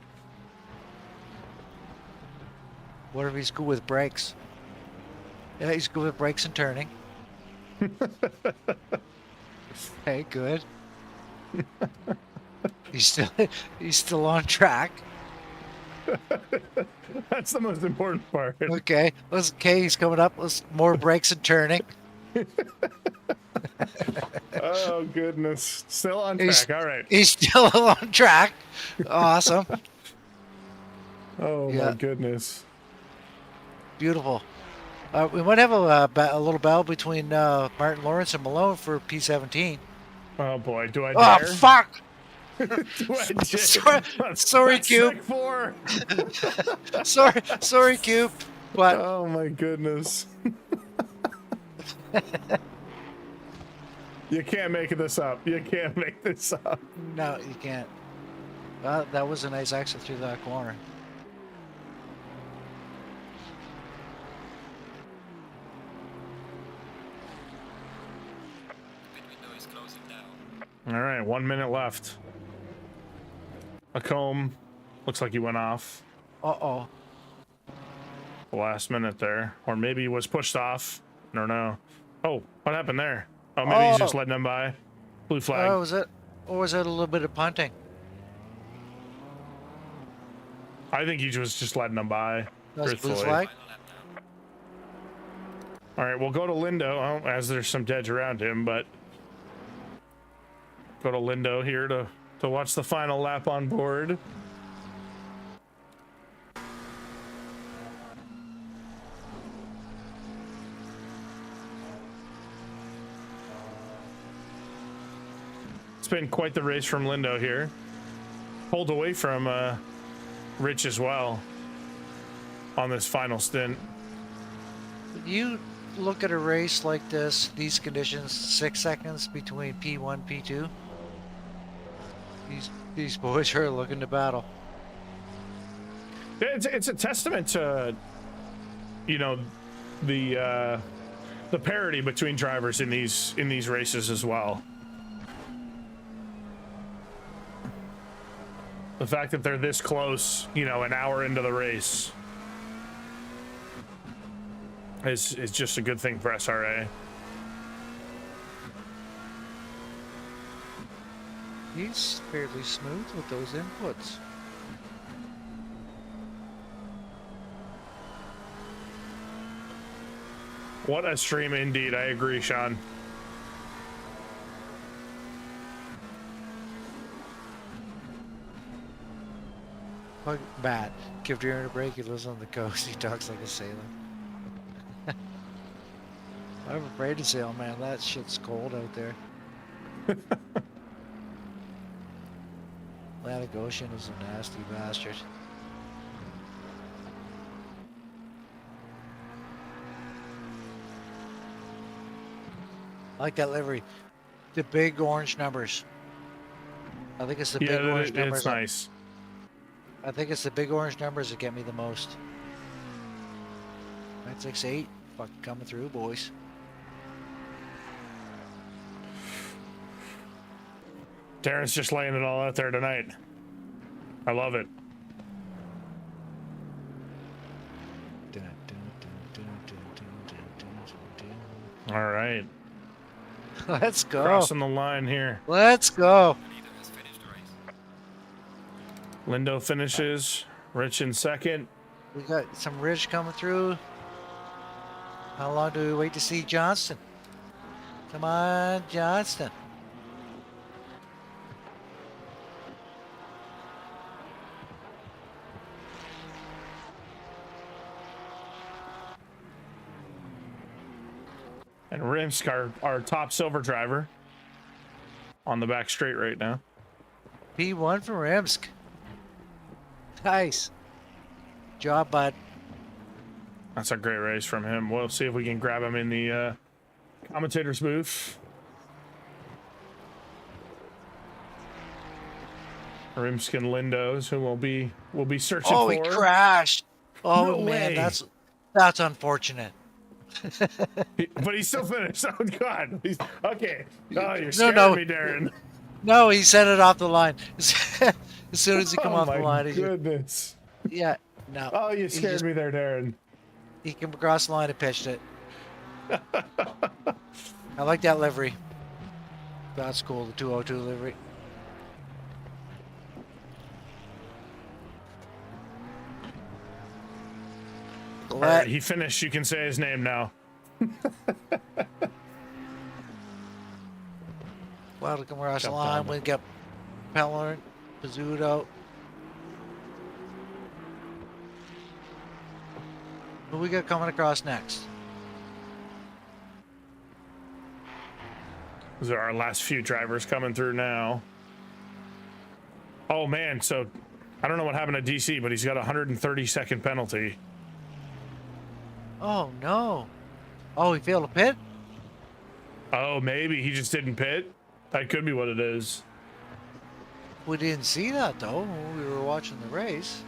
What if he's good with brakes? Yeah, he's good with brakes and turning. Hey, good. he's still on track. That's the most important part. Okay, he's coming up. Let's more brakes and turning. Oh goodness, still on He's- track. All right. He's still on track. Awesome. Oh Yeah. my goodness. Beautiful. We might have a little battle between Martin Lawrence and Malone for P17. Oh boy, do I Oh, dare? fuck! Do I dare? Sorry, That's Cube. Sec 4. Sorry, Cube. But Oh my goodness. You can't make this up. You can't make this up. no, you can't. That was a nice exit through that corner. All right, 1 minute left. A comb. Looks like he went off Uh-oh. the last minute there. Or maybe he was pushed off. I don't know. Oh, what happened there? Oh, maybe he's just letting him by. Blue flag. Oh, was it? Or was it a little bit of punting? I think he was just letting him by. That's blue truthfully. flag? All right, we'll go to Lindo, as there's some deads around him, but go to Lindo here to watch the final lap on board. It's been quite the race from Lindo here. Pulled away from Rich as well on this final stint. You look at a race like this, these conditions, 6 seconds between P1, P2. These boys are looking to battle. It's a testament to, you know, the parity between drivers in these races as well. The fact that they're this close, you know, an hour into the race is just a good thing for SRA. He's fairly smooth with those inputs. What a stream indeed. I agree, Sean. Like Matt, give Darren a break. He lives on the coast. He talks like a sailor. I'm afraid to sail, man. That shit's cold out there. Atlantic Ocean is a nasty bastard. I like that livery. The big orange numbers. I think it's the big orange numbers. It's nice. I think it's the big orange numbers that get me the most. 968, fucking coming through, boys. Darren's just laying it all out there tonight. I love it. All right. Let's go. Crossing the line here. Let's go. Lindo finishes. Rich in second. We got some ridge coming through. How long do we wait to see Johnston? Come on, Johnston. And Rimsk, our top silver driver, on the back straight right now. P1 from Rimsk. Nice. Job, bud. That's a great race from him. We'll see if we can grab him in the commentator's booth. Rimsk and Lindos, who we'll be searching for. Oh, he crashed. Oh No man, way. that's unfortunate. But he still finished. Oh God. Okay. Oh, you're No, scaring no. me, Darren. No, he set it off the line. As soon as he come off the line, Oh my goodness. yeah, no. Oh, you scared me there, Darren. He came across the line and pitched it. I like that livery. That's cool, the 202 livery. All right, he finished. You can say his name now. Well, to come across the Jumped line, on we got Pellerin, Pizzuto. Who we got coming across next? Those are our last few drivers coming through now. Oh man, so I don't know what happened to DC, but he's got a 130-second penalty. Oh no! Oh, he failed a pit. Oh, maybe he just didn't pit. That could be what it is. We didn't see that though when we were watching the race.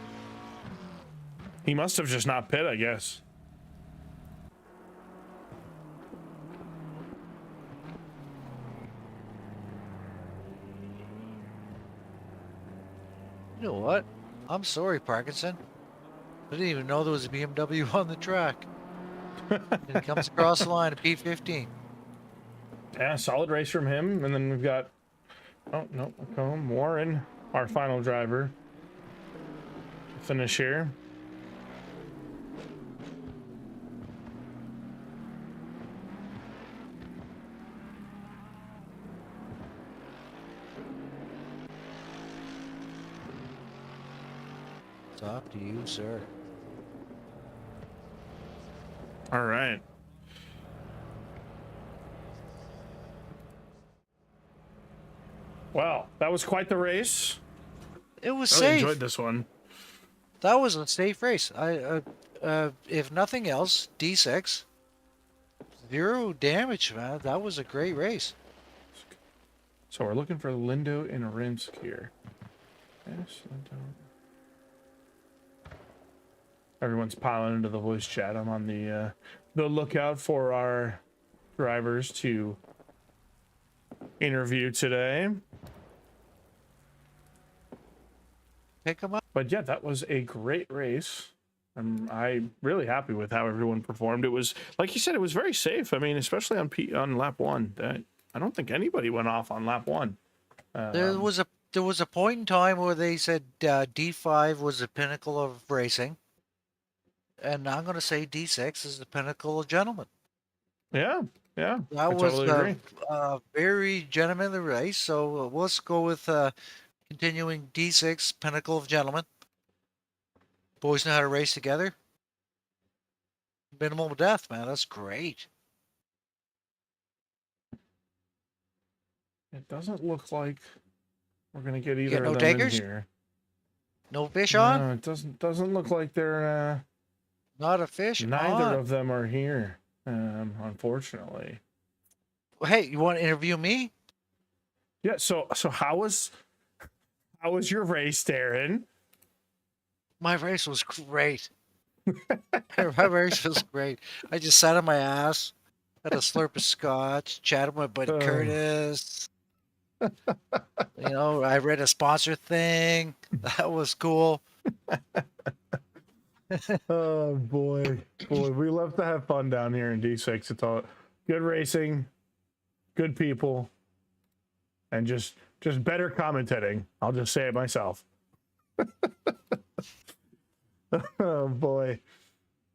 He must have just not pit, I guess. You know what? I'm sorry, Parkinson. I didn't even know there was a BMW on the track. And he comes across the line at P15. Yeah, solid race from him. And then we've got, oh, no, Warren, our final driver. Finish here. It's off to you, sir. All right. Well, that was quite the race. It was I really safe. enjoyed this one. That was a safe race. If nothing else, D6. 0 damage, man. That was a great race. So we're looking for Lindo and Rimsk here. Yes, Lindo. everyone's piling into the voice chat. I'm on the lookout for our drivers to interview today. Pick them up. But yeah, that was a great race. I'm really happy with how everyone performed. It was, like you said, it was very safe. I mean, especially on lap one. I don't think anybody went off on lap one. There was a point in time where they said D5 was the pinnacle of racing, and I'm going to say D6 is the pinnacle of gentlemen. Yeah, I That was totally agree. a very gentlemanly race. So let's go with continuing D6 pinnacle of gentlemen. Boys know how to race together. Minimal death, man. That's great. It doesn't look like we're gonna get either Get no of them takers? in here. No fish on? No, it doesn't look like they're. Not a fish Neither on. of them are here, unfortunately. Well, hey, you want to interview me? Yeah. So how was your race, Darren? My race was great. My race was great. I just sat on my ass, had a slurp of scotch, chatted with my buddy Oh. Curtis. You know, I read a sponsor thing. That was cool. Oh boy, we love to have fun down here in D6. It's all good racing, good people, and just better commentating. I'll just say it myself. Oh boy,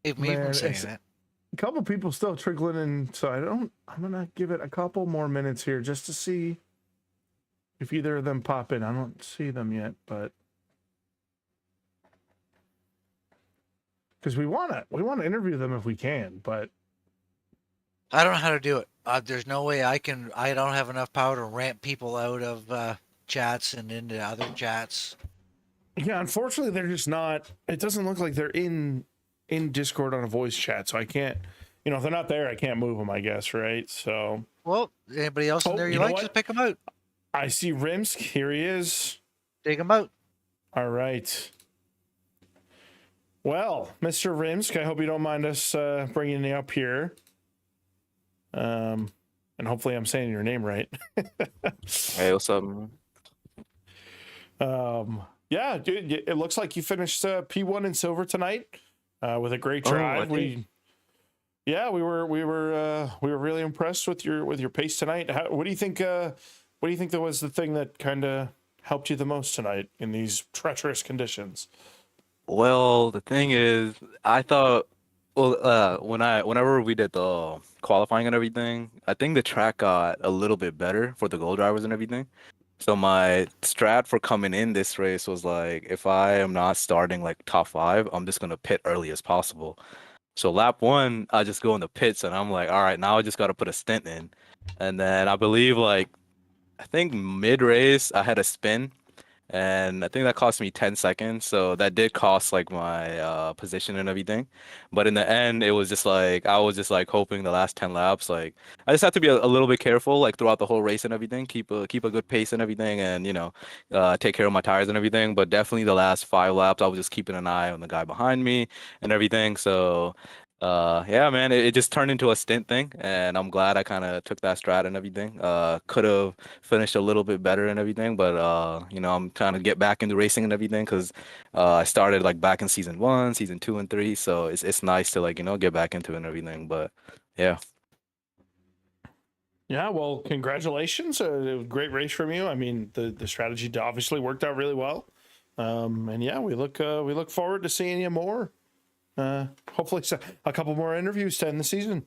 Save me Man, from saying it's- that. a couple people still trickling in, so I'm gonna give it a couple more minutes here just to see if either of them pop in. I don't see them yet, but because we wanna interview them if we can, but I don't know how to do it. There's no way I can. I don't have enough power to ramp people out of chats and into other chats. yeah, unfortunately they're just not. It doesn't look like they're in Discord on a voice chat, so I can't. If they're not there, I can't move them. I guess, right? So Well, anybody else in Oh, there you you know like? what? Just pick them out. I see Rimsk. Here he is. Take them out. All right. Well, Mr. Rimsk, I hope you don't mind us bringing you up here. And hopefully I'm saying your name right. Hey, what's up, man? Yeah, dude, it looks like you finished P1 in silver tonight with a great drive. I we were really impressed with your pace tonight. What do you think? What do you think that was the thing that kind of helped you the most tonight in these treacherous conditions? Well, the thing is, I thought, whenever we did the qualifying and everything, I think the track got a little bit better for the goal drivers and everything. So my strat for coming in this race was like, if I am not starting like top 5, I'm just gonna pit early as possible. So lap 1, I just go in the pits and I'm like, all right, now I just gotta put a stint in. And then I believe I think mid race I had a spin. And I think that cost me 10 seconds, so that did cost like my position and everything. But in the end, it was just like I was just like hoping the last 10 laps, like I just have to be a little bit careful, like throughout the whole race and everything, keep a good pace and everything, and take care of my tires and everything. But definitely the last 5 laps, I was just keeping an eye on the guy behind me and everything. So yeah, man, it just turned into a stint thing, and I'm glad I kind of took that strat and everything. Could have finished a little bit better and everything, but I'm trying to get back into racing and everything because I started like back in season 1, season 2, and 3, so it's nice to get back into it and everything. But yeah. Yeah, well, congratulations! A great race from you. I mean, the strategy obviously worked out really well, and yeah, we look forward to seeing you more. Hopefully a couple more interviews to end the season.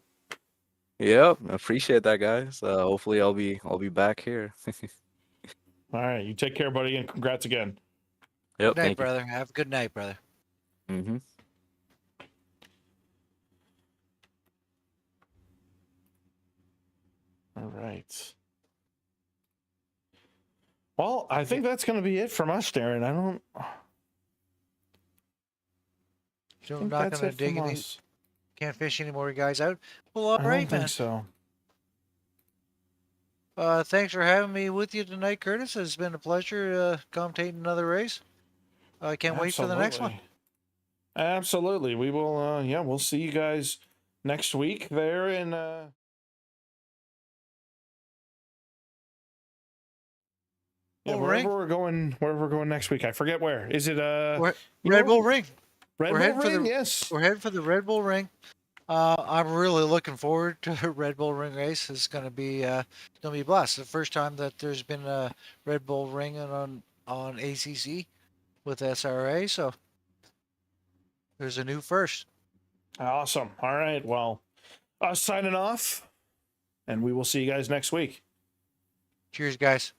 Yep, appreciate that, guys. Hopefully I'll be back here. All right, you take care, buddy, and congrats again. Yep, Good night, thank you. brother. Have a good night, brother. Mm-hmm. All right. Well, I think that's going to be it from us, Darren. So I'm think not that's going it to dig from any. us. Can't fish any more guys out. Well, all I don't right, think man. so. Thanks for having me with you tonight, Curtis. It's been a pleasure commentating another race. I can't wait for the next one. Absolutely. We will. Yeah, we'll see you guys next week there in. Yeah, Bull wherever Ring. we're going, wherever we're going next week. I forget where. Is it Red Bull Ring. Red we're Bull heading for Ring? the- Yes. We're heading for the Red Bull Ring. I'm really looking forward to a Red Bull Ring race. It's gonna be a blast. The first time that there's been a Red Bull Ring on ACC with SRA, so there's a new first. Awesome. All right. Well, us signing off, and we will see you guys next week. Cheers, guys.